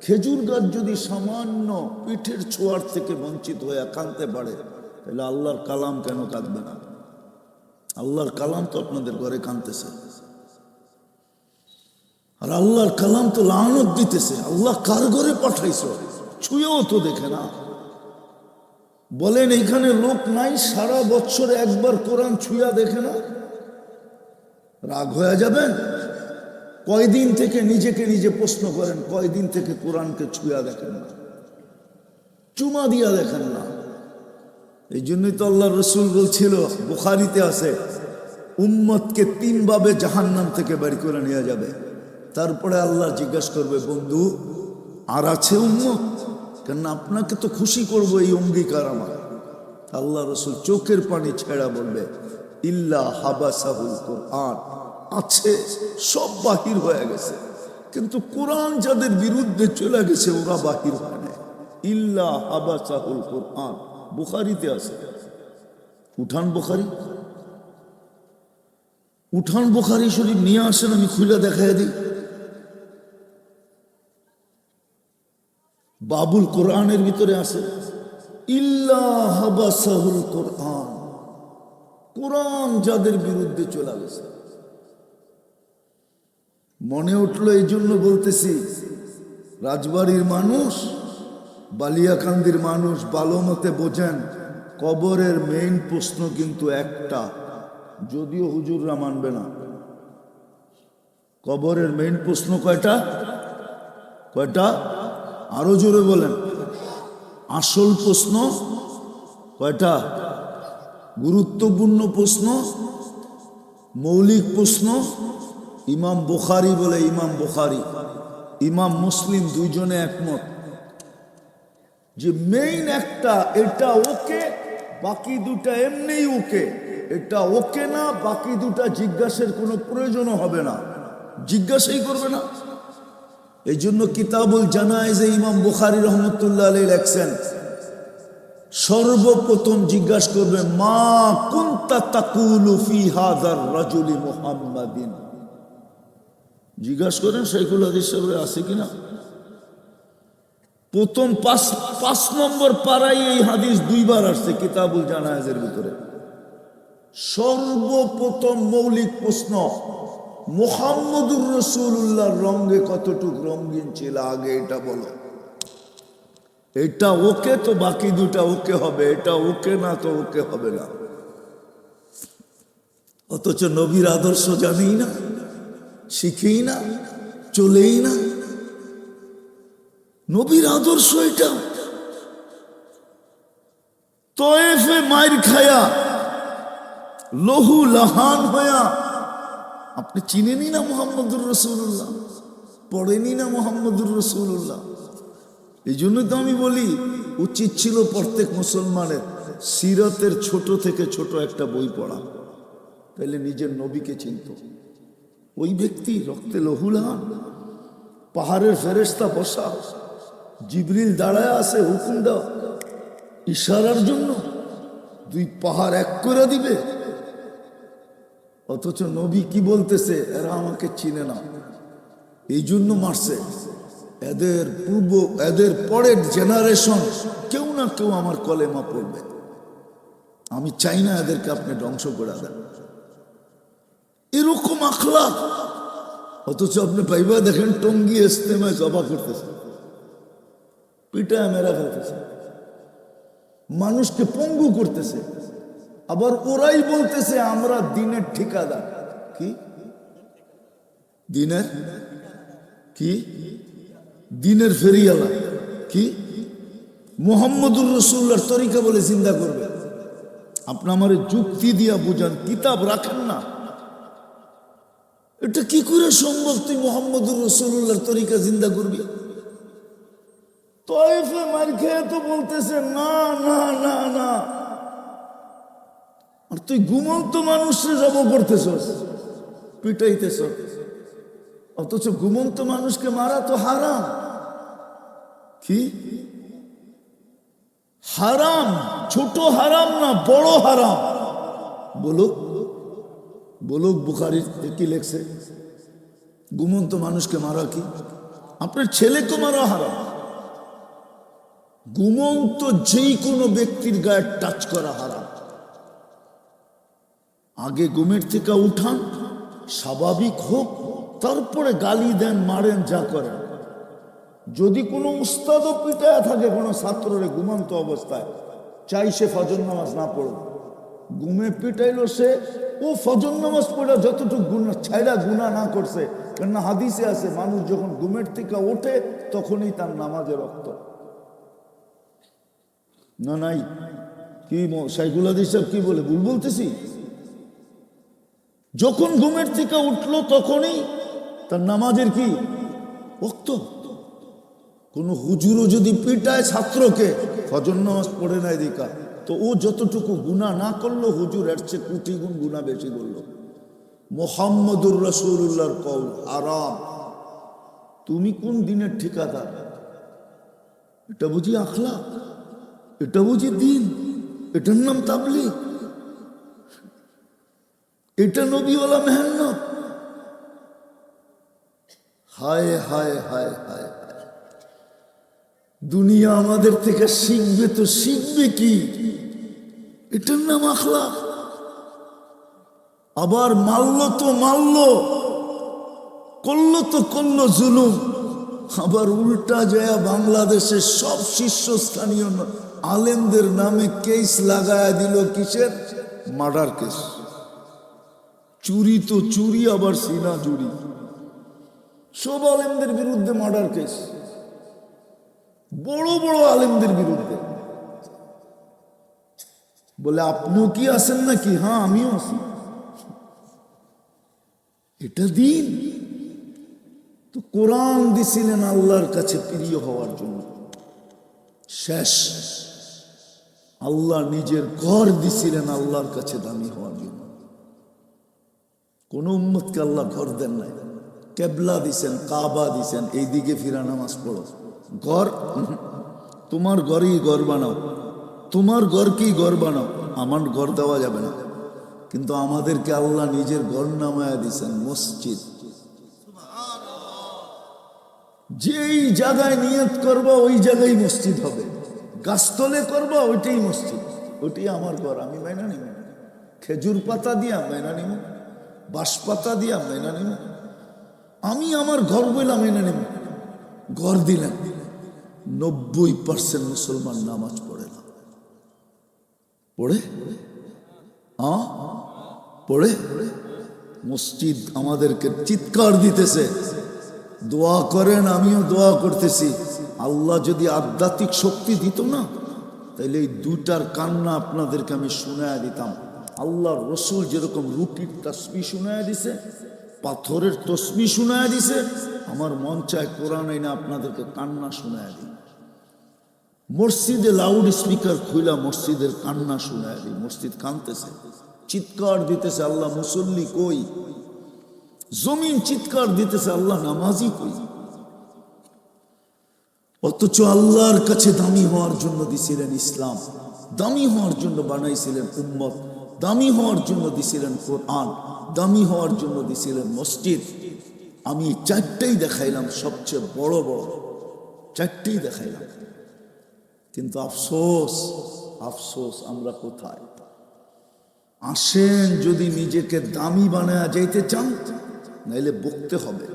খেজুর গাছ যদি সামান্য পিঠের ছোঁয়ার থেকে বঞ্চিত হইয়া কাঁদতে পারে, তাহলে আল্লাহর কালাম কেন কাঁদবে না? আল্লাহর কালাম তো আপনাদের ঘরে কাঁদতেছে, আর আল্লাহর কালাম তো লানত দিতেছে। আল্লাহ কার ঘরে পাঠাইছ? ছুঁয়েও তো দেখে না। বলেন এখানে লোক নাই সারা বছরে একবার কোরআন ছুঁয়া দেখে না? রাগ হয়ে যাবেন? কয়দিন থেকে নিজেকে নিজে প্রশ্ন করেন, কয়দিন থেকে কোরআনকে ছুঁয়া দেখেন না, চুমা দিয়া দেখেন না? এই জন্যই তো আল্লাহ রসুল বলছিল, বুখারীতে আছে, উম্মতকে 3 ভাবে জাহান্নাম থেকে বের করে নিয়ে যাবে। তারপরে আল্লাহ জিজ্ঞাসা করবে, বন্ধু আর আছে উম্মত? কেন আপনাকে তো খুশি করবো, এই অঙ্গীকার আমার। আল্লাহ রসুল চোখের পানি ছেড়া বলবে, ইল্লা হাবাসাহুল কোরআন, আছে, সব বাহির হয়ে গেছে, কিন্তু কোরআন যাদের বিরুদ্ধে চলে গেছে ওরা বাহির হয় না। ইল্লা হাবাসাহুল কোরআন, বুখারীতে আছে। উঠান বুখারী, উঠান বুখারী শরীফ নিয়ে আসেন, আমি খুলে দেখাই দিই। বাবুল কোরআনের ভিতরে আছে ইল্লা হাবাসাহুল কোরআন, কোরআন যাদের বিরুদ্ধে চলে গেছে। মনে উঠলো এই জন্য বলতেছি, রাজবাড়ির মানুষ, বালিয়াকান্দির মানুষ ভালো মতে বোঝেন, কবরের মেইন প্রশ্ন কিন্তু একটা, যদিও হুজুররা মানবে না। কবরের মেইন প্রশ্ন কয়টা? কয়টা? আরো জোরে বলেন। আসল প্রশ্ন কয়টা? গুরুত্বপূর্ণ প্রশ্ন, মৌলিক প্রশ্ন। ইমাম বুখারী বলে, ইমাম বুখারী, ইমাম মুসলিম দুইজনে একমত যে মেইন একটা, এটা ওকে, বাকি দুটা এমনিই ওকে। এটা ওকে না, বাকি দুটা জিজ্ঞাসার কোনো প্রয়োজনও হবে না, জিজ্ঞাসাই করবে না। এই জন্য কিতাবুল জানায়েজে ইমাম বুখারী রহমতুল্লাহ আলাইহি লেখছেন, সর্বপ্রথম জিজ্ঞাসা করবে, মা কুনতা তাকুলু ফি হাযার রাজুলি মুহাম্মাদিন। জিজ্ঞাসা করেন শাইখুল হাদিস সাহেব আছে কিনা। প্রথম 5 নম্বর পারায় এই হাদিস 2 বার আসছে কিতাবুল জানায়েজের ভিতরে। সর্বপ্রথম মৌলিক প্রশ্ন, মুহাম্মদুর রাসূলুল্লাহর রঙে কতটুক রঙিন ছিল আগে এটা বলো। এটা ওকে তো বাকি দুটা ওকে হবে, এটা ওকে না তো ওকে হবে না। অথচ নবীর আদর্শ জানেই না, শিখেই না, চলেই না। নবীর আদর্শ এটা। তয়েফে মাইর খায়া, লহু লাহান হয়া, আপনি চিনেনি না মুহাম্মদুর রাসূলুল্লাহ, পড়েনি না মুহাম্মদুর রাসূলুল্লাহ। এই জন্য তো আমি বলি, উচিত ছিল প্রত্যেক মুসলমানের সিরাতের ছোট থেকে ছোট একটা বই পড়া, তাহলে নিজের নবীকে চিনত। ওই ব্যক্তি রক্তে লহুলাহান, পাহাড়ের ফেরেশতা বসা, জিবরিল দাঁড়ায় আছে হুকুম দাও, ইশারার জন্য 2 পাহাড় এক করে দিবে। অথচ নবী কি বলতেছে, এরা আমাকে চিনে না, এই জন্য মারছে। এদের পরের জেনারেশন কেউ না কেউ আমার কলেমা পড়বে, আমি চাই না এদেরকে আপনি ধ্বংস করে দেন। এরকম আখলাক অথচ আপনি পাইবা দেখেন টঙ্গি ইস্তেমায় জবা করতেছে, পিটায় মেরা ফেলতেছে, মানুষকে পঙ্গু করতেছে। আবার ওরাই বলতেছে আমরা দিনের ঠিকাদার। কি দিনের কি দিনের ফেরিয়ালা? কি মুহাম্মদুর রাসূলুল্লাহর তরিকা বলে জিন্দা করবে? আপনি আমার যুক্তি দিয়া বুঝান, কিতাব রাখেন না। এটা কি করে সম্ভব তুই মুহাম্মদুর রাসূলুল্লাহর তরিকা জিন্দা করবি? তয়েফে মার খেয়ে তো বলতেছে না না না না, আর তুই ঘুমন্ত মানুষকে জব করতেছস, পিটাইতেছ। অথচ ঘুমন্ত মানুষকে মারা তো হারাম। কি হারাম? ছোট হারাম না বড় হারাম? বলুক বলুক, বুখারী কি লেখছে? ঘুমন্ত মানুষকে মারা কি? আপনার ছেলেকে মারা হারাম। ঘুমন্ত যেই কোনো ব্যক্তির গায়ে টাচ করা হারাম। আগে ঘুমের থেকে উঠান, স্বাভাবিক হোক, তারপরে গালি দেন, মারেন, যা করেন। যদি কোনো উস্তাদও পিটায় থাকে কোনো ছাত্ররে ঘুমন্ত অবস্থায়, চাই সে ফজর নামাজ না পড়ো, ঘুমে পিটাইলো সে, ও ফজর নামাজ পড়া যতটুকু গুনাহ ছাইড়া গুনাহ না করছে। কেননা হাদিসে আছে মানুষ যখন ঘুমের থেকে ওঠে তখনই তার নামাজে রক্ত। না নাই কি শাইখুল হাদিস সাহেব কি বলে, ভুল বলতেছি? যখন ঘুমের থেকে উঠলো তখনই তার নামাজের কি রক্ত। কোন হুজুরও যদি পিটায় ছাত্রকে ফজর নামাজ পড়ে নাই দিকা, তো ও যতটুকু গুনাহ না করলো হুজুর এর চেয়ে কোটি গুণ গুনাহ বেশি করলো। মুহাম্মদুর রাসূলুল্লাহর কওল হারাম। তুমি কোন দিনের ঠিকাদার? এটা বুঝি আখলাক? এটা বুঝি দিন? এটার নাম তাবলীগ? এটা নবীওয়ালা মেহনত? হায় হায় হায় হায়, দুনিয়া আমাদের থেকে শিখবে তো শিখবে কি? এটার নাম আখলাক? আবার মারলো তো মারলো, করলো তো করলো জুলুম। আবার উল্টা যায় বাংলাদেশের সব শীর্ষস্থানীয় আলেমদের নামে কেস লাগায় দিল। কিসের? Murder case. চুরি তো চুরি, আবার সিনা চুরি। সব আলেমদের বিরুদ্ধে মার্ডার কেস, বড় বড় আলেমদের বিরুদ্ধে। বলে আপনিও কি আছেন নাকি? হ্যাঁ আমিও আছি। এটা দিন? তো কোরআন দিছিলেন আল্লাহর কাছে প্রিয় হওয়ার জন্য, শেষ। আল্লাহ নিজের ঘর দিছিলেন আল্লাহর কাছে দামি হওয়ার জন্য। কোন উম্মতকে আল্লাহ ঘর দেন নাই। কেবলা দিছেন, কাবা দিছেন, এইদিকে ফিরা নামাজ পড়ো। ঘর তোমার ঘরেই ঘর বানাও, তোমার ঘরকেই ঘর বানাও, আমার ঘর দেওয়া যাবে না। কিন্তু আমাদেরকে আল্লাহ নিজের ঘর নামায়া দিছেন মসজিদ। যেই জায়গায় নিয়ত করবা ওই জায়গায় মসজিদ হবে। গাছতলে করবা ওইটাই মসজিদ, ওইটাই আমার ঘর। আমি মাইনা নিব, খেজুর পাতা দিয়া মাইনা নিব, বাঁশ পাতা দিয়া মাইনা নিব। আমি আমার ঘর বইলাম মেনে নেব। ঘর দিলেন, 90% মুসলমান নামাজ পড়ে না। পড়ে? পড়ে? মসজিদ আমাদেরকে চিৎকার দিতেছে, দোয়া করেন। আমিও দোয়া করতেছি, আল্লাহ যদি আধ্যাত্মিক শক্তি দিত না, তাইলে এই দুইটার কান্না আপনাদেরকে আমি শুনায়া দিতাম। আল্লাহর রসুল যেরকম রুটির তাসবিহ শুনায়া দিছে, পাথরের তসবিহ শুনায়া দিছে, আমার মন চায় কোরআন আইনা আপনাদেরকে কান্না শুনায়া দিই। মসজিদে লাউড স্পিকার খুইলা মসজিদের কান্না শুনায়া দিই। মসজিদ কাঁদতেছে, চিৎকার দিতেছে, আল্লাহ মুসল্লি কই? জমিন চিৎকার দিতেছে, আল্লাহ নামাজি কই? অথচ আল্লাহর কাছে দামি হওয়ার জন্য দিছিলেন ইসলাম, দামি হওয়ার জন্য বানাইছিলেন উম্মত, দামি হওয়ার জন্য দিছিলেন কোরআন, দামি হওয়ার জন্য দিছিলেন মসজিদ। আমি চারটেই দেখাইলাম, সবচেয়ে বড় বড় চারটেই দেখাইলাম। কিন্তু আফসোস, আফসোস আমরা কোথায়? আসেন, যদি নিজেকে দামি বানায়া যাইতে চান, নাইলে বকতে হবে।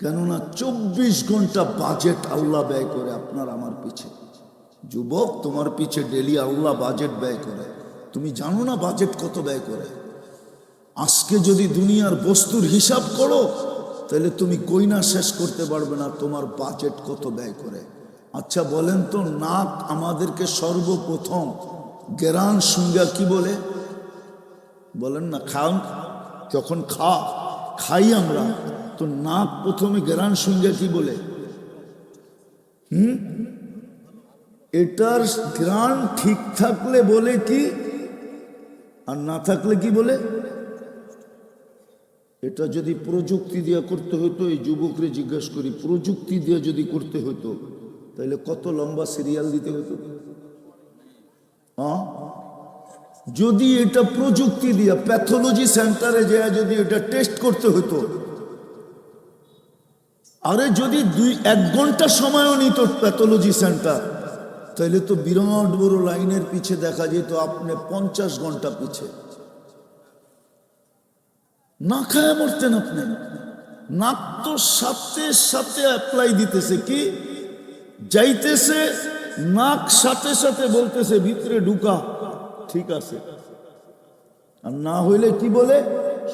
কেননা 24 ঘন্টা বাজেট আল্লাহ ব্যয় করে আপনার আমার পিছে। যুবক, তোমার পিছে ডেলি আল্লাহ বাজেট ব্যয় করে। তুমি জানো না বাজেট কত ব্যয় করে? আজকে যদি দুনিয়ার বস্তুর হিসাব করো তাহলে তুমি কইনা শেষ করতে পারবে না তোমার বাজেট কত ব্যয় করে। আচ্ছা বলেন তো, নাক আমাদেরকে সর্বপ্রথম গেরান সুঙ্গা কি বলে? বলেন না, খান যখন খাই আমরা, তো নাক প্রথমে গেরান সুঙ্গা কি বলে? এটার গ্রান ঠিক থাকলে বলে কি, আর না থাকলে কি বলে? এটা যদি প্রযুক্তি দিয়ে করতে হতো, এই যুবকরে জিজ্ঞেস করি, প্রযুক্তি দিয়ে যদি করতে হতো তাহলে কত লম্বা সিরিয়াল দিতে হতো? যদি এটা প্রযুক্তি দিয়ে প্যাথোলজি সেন্টারে যায় যদি এটা টেস্ট করতে হতো, আরে যদি 1 ঘন্টা সময়ও নিত প্যাথোলজি সেন্টার, তাহলে তো বিরাট বড় লাইনের পিছে দেখা যেত আপনি 50 ঘন্টা পিছে। না খায় মরতেন আপনি। নাক তো সাথে সাথে অ্যাপ্লাই দিতেছে, কি যাইতেছে নাক সাথে সাথে বলতেছে ভিতরে ঢুকা, ঠিক আছে, আর না হইলে কি বলে,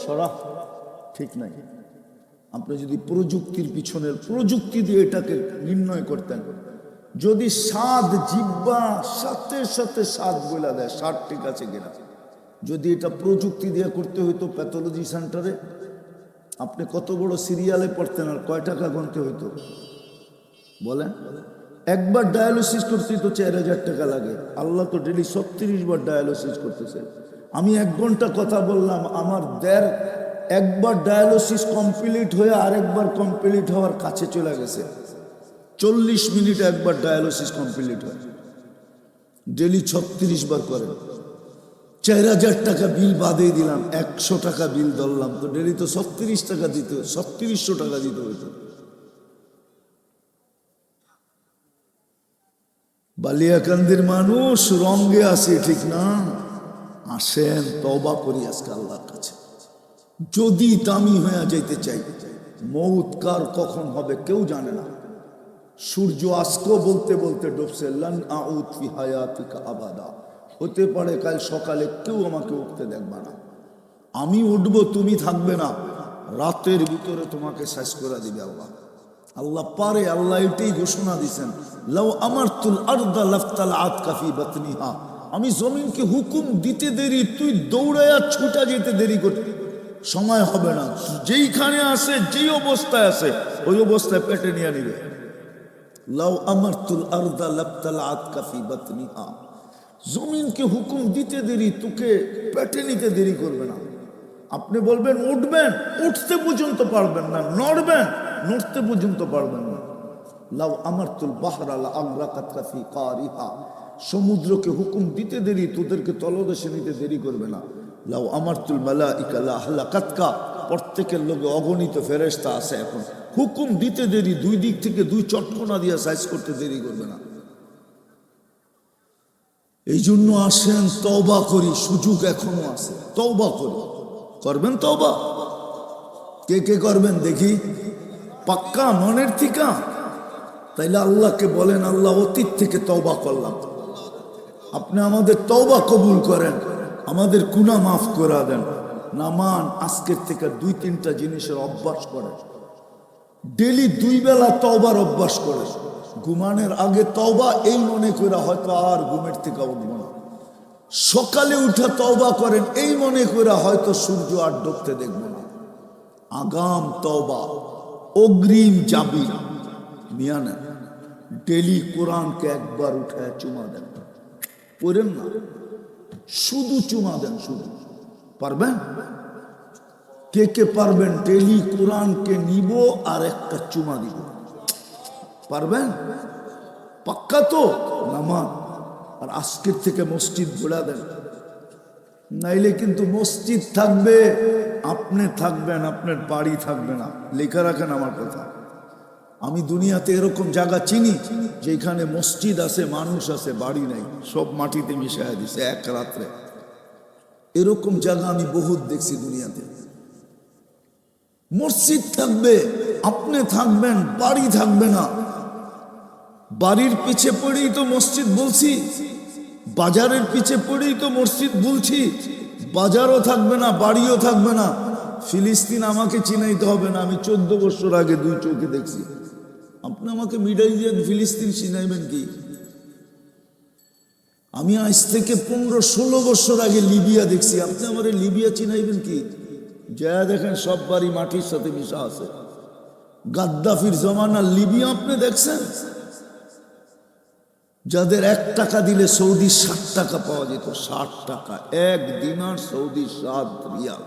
সরা, ঠিক নাই। আপনি যদি প্রযুক্তির পিছনের প্রযুক্তি দিয়ে এটাকে নির্ণয় করতেন, যদি স্বাদ জিহ্বা সাথে সাথে স্বাদ বলে দেয় স্বাদ ঠিক আছে কিনা, যদি এটা প্রযুক্তি দিয়ে করতে হইতো প্যাথোলজি সেন্টারে, আপনি কত বড় সিরিয়ালে পড়তেন আর কয় টাকা গুনতে হইতো বলেন? একবার ডায়ালিসিস করতে তো 4000 টাকা লাগে। আল্লাহ তো ডেলি 36 বার ডায়ালিসিস করতেছে। আমি 1 ঘন্টা কথা বললাম, আমার একবার ডায়ালিসিস কমপ্লিট হয়ে আরেকবার কমপ্লিট হওয়ার কাছে চলে গেছে। 40 মিনিট একবার ডায়ালিসিস কমপ্লিট হয়। ডেলি 36 বার করেন, 4000 টাকা বিল বাদে দিলাম, 100 টাকা বিল ধরলাম, তো ডেলি তো 36 টাকা দিতে, 3600 টাকা দিতে হইতো। বালিয়াকান্দির মানুষ রঙ্গে আসে, ঠিক না? আসেন, তওবা করি আজকে আল্লাহর কাছে। যদি দামি হয়ে যাইতে চাই, মৌত কার কখন হবে কেউ জানে না। সূর্য আজকেও বলতে বলতে ডুবছে, লান আউদ ফি হায়াতিকা আবাদা, হতে পারে কাল সকালে কেউ আমাকে উঠতে দেখবে না। আমি উঠবো, তুমি থাকবে না, রাতের ভিতরে তোমাকে শেষ করে দিবে আল্লাহ। আল্লাহ পারে, আল্লাহ এটাই ঘোষণা দিচ্ছেন, লাউ আমারতুল আরদা লাফতালাআত কাফি বাতনিহা, আমি জমিনকে হুকুম দিতে দেরি, তুই দৌড়ায়া ছুটা যেতে দেরি করতে সময় হবে না। যেইখানে আছে, যেই অবস্থায় আছে, ওই অবস্থায় পেটে নিয়ে নিবে। লাউ আমারতুল আরদা লাফতালাআত কাফি বাতনিহা, জমিনকে হুকুম দিতে দেরি, তোকে পেটে নিতে দেরি করবে না। আপনি বলবেন উঠবেন, উঠতে পর্যন্ত পারবেন না, নড়বেন, নড়তে পর্যন্ত পারবেন না। লাউ আমারতুল বাহরা লা আগরাকাতকা ফি কারিহা, সমুদ্রকে হুকুম দিতে দেরি, তোদেরকে তলদেশে নিতে দেরি করবে না। লাউ আমারতুল মালাইকা লা আহলাকাতকা, প্রত্যেকের লোকে অগণিত ফেরেশতা আছে, এখন হুকুম দিতে দেরি, 2 দিক থেকে 2 চটকনা দিয়ে সাইজ করতে দেরি করবে না। এই জন্য আসেন, তওবা করি, সুযোগ এখনো আছে, তওবা করি। করবেন তওবা? কে কে করবেন দেখি, পাক্কা মনের থেকে? তাইলে আল্লাহকে বলেন, আল্লাহ অতীত থেকে তওবা করলাম, আপনি আমাদের তওবা কবুল করেন, আমাদের গুনাহ মাফ করে দেন। নামান আজকের থেকে 2-3টা জিনিসের অভ্যাস করেন। ডেলি 2 বেলা তওবার অভ্যাস করে, ঘুমানোর আগে তওবা, এই মনে করে হয়তো আর ঘুমের থেকে উঠব না। সকালে উঠে তওবা করেন, এই মনে করে হয়তো সূর্য আর ডুবতে দেখব না। আগাম তওবা, অগ্রিম যাবি মিয়ানে। ডেলি কোরআনকে একবার উঠায় চুমা দেন, পড়েন না, শুধু চুমা দেন, শুধু। পারবেন? কে কে পারবেন? ডেলি কোরআনকে নিব আর একটা চুমা দিব, পারবেন? পাক্কা তো? নামান। আর আজকের থেকে মসজিদ ঘোরা দেন, নাইলে কিন্তু মসজিদ থাকবে, আপনি থাকবেন, আপনার বাড়ি থাকবে না। লেখা রাখেন আমার কথা। আমি দুনিয়াতে এরকম জায়গা চিনি যেখানে মসজিদ আছে, মানুষ আছে, বাড়ি নাই, সব মাটিতে মিশাইয়া দিছে এক রাত্রে। এরকম জায়গা আমি বহুত দেখছি দুনিয়াতে। মসজিদ থাকবে, আপনি থাকবেন, বাড়ি থাকবে না। বাড়ির পিছে পড়েই তো মসজিদ বলছি, বাজারের পিছে পড়েই তো মসজিদ বলছি। বাজারও থাকবে না, বাড়িও থাকবে না। ফিলিস্তিন আমাকে চিনাইতে হবে না, আমি 14 বছর আগে 2 চোখে দেখছি। আপনি আমাকে মিডাই দিয়ে ফিলিস্তিন চিনাইবেন কি? আমি আজ থেকে 15-16 বছর আগে লিবিয়া দেখছি, আপনি আমার লিবিয়া চিনাইবেন কি? যা দেখেন সব বাড়ি মাটির সাথে মিশা আছে। গাদ্দাফির জমানার লিবিয়া আপনি দেখছেন? যাদের 1 টাকা দিলে সৌদি 60 টাকা পাওয়া যেত, 60 টাকা 1 দিনার, সৌদি 7 রিয়াল।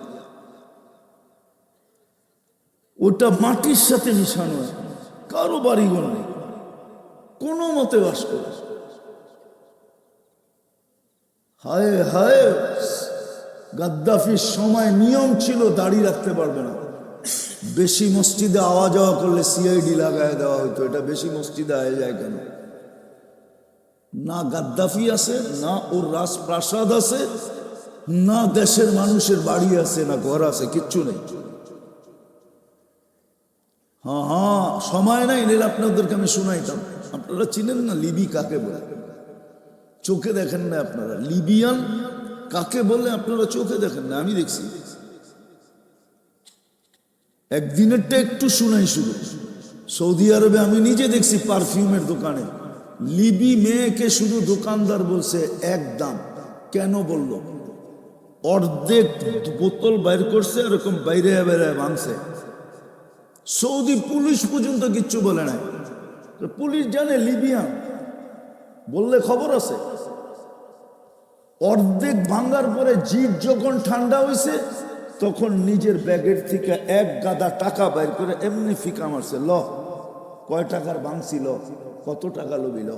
ওটা মাটির সাথে মিশানো, কারো বাড়িঘর নেই, কোনো মতে বাস করে। হায় হায়, গাদ্দাফির সময় নিয়ম ছিল দাড়ি রাখতে পারবে না। বেশি মসজিদে আওয়া যাওয়া করলে সিআইডি লাগায় দেওয়া হইতো। এটা বেশি মসজিদে আয় যায় কেন? না গাদ্দাফি আছে, না ওর রাজপ্রাসাদ আছে, না দেশের মানুষের বাড়ি আছে, না ঘর আছে, কিচ্ছু নেই। হ্যাঁ, সময় নাই, নিলে আপনাদেরকে আমি শুনাইতাম। আপনারা চিনেন না লিবি কাকে বলে? চোখে দেখেন না আপনারা। লিবিয়ান কাকে বলে আপনারা চোখে দেখেন না, আমি দেখছি। একদিনেরটা একটু শুনাই শুধু। সৌদি আরবে আমি নিজে দেখছি পারফিউমের দোকানে লিবি মেয়েকে শুধু দোকানদার বলছে 1 দাম। কেন বলল? অর্ধেক বোতল বাইর করছে, এরকম বাইরে বাইরে ভাঙছে। সৌদি পুলিশ পর্যন্ত কিচ্ছু বলে নাই। পুলিশ জানে লিবিয়ান, বললে খবর আছে। অর্ধেক ভাঙ্গার পরে জিভ যখন ঠান্ডা হয়েছে, তখন নিজের ব্যাগের থেকে 1 গাদা টাকা বাইর করে এমনি ফিকা মারছে। ল, কয় টাকার ভাঙছিল, কত টাকা লবিল?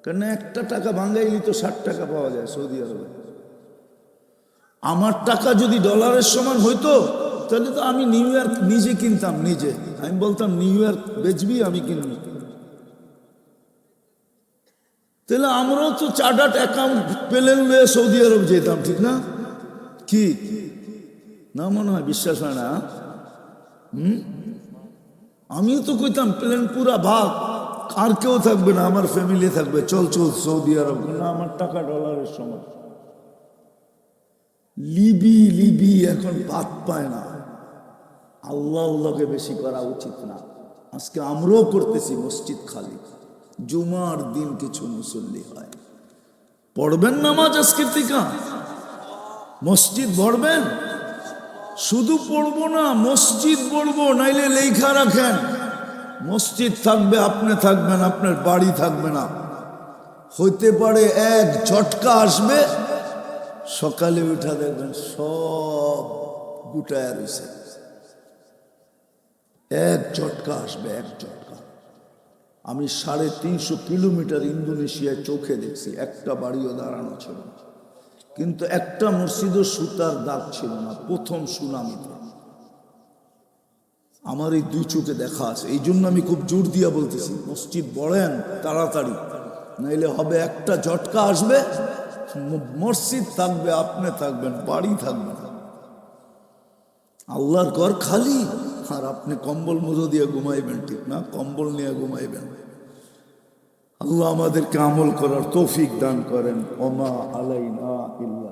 কেন 1টা টাকা ভাঙ্গাইলি তো 60 টাকা পাওয়া যায় সৌদি আরবে। আমার টাকা যদি ডলারের সমান হইতো, তাহলে তো আমি নিউ ইয়র্ক নিজে কিনতাম, নিজে। আমি বলতাম নিউ ইয়র্ক বেচবি, আমি কিনব। তাহলে আমরাও তো চার্টার্ড অ্যাকাউন্ট প্লেন লয়ে সৌদি আরব যেতাম, ঠিক না? কি না মনে হয়? বিশ্বাস হয় না? আমিও তো কইতাম প্লেন পুরা ভাগ, আর কেউ থাকবে না, আমার ফ্যামিলি থাকবে, চল চল সৌদি আরব। না, আমার টাকা ডলারের সমান। লিবি লিবি এখন ভাত পায় না। আল্লাহ আল্লাহকে বেশি করা উচিত না। আজকে আমরাও করতেছি মসজিদ খালি, জুমার দিন কিছু মুসল্লি হয়। পড়বেন নামাজ আজকের থেকে, মসজিদ ভরবেন। শুধু পড়বো না, মসজিদ পড়বো। নাইলে লেখা রাখেন, মসজিদ থাকবে, আপনি থাকবেন, আপনার বাড়ি থাকবে না। হইতে পারে 1 ঝটকা আসবে, সকালে উঠা দেখবেন সব গুটায় রয়েছে। 1 ঝটকা আসবে, 1 ঝটকা। আমি 350 কিলোমিটার ইন্দোনেশিয়ায় চোখে দেখছি, একটা বাড়িও দাঁড়ানো ছিল না। কিন্তু একটা মসজিদও সুতার দাগ ছিল না, প্রথম সুনামিতে। আমার এই 2 চোখে দেখা আছে। এই জন্য আমি খুব জোর দিয়া বলতেছি, মসজিদ বড়েন তাড়াতাড়ি, নাইলে হবে একটা ঝটকা আসবে, মসজিদ থাকবে, আপনি থাকবেন, বাড়ি থাকবে না। আল্লাহর ঘর খালি, আর আপনি কম্বল মুজো দিয়ে ঘুমাইবেন, ঠিক না? কম্বল নিয়ে ঘুমাইবেন। আল্লাহ আমাদেরকে আমল করার তৌফিক দান করেন। ওমা আলাইনা ইল্লা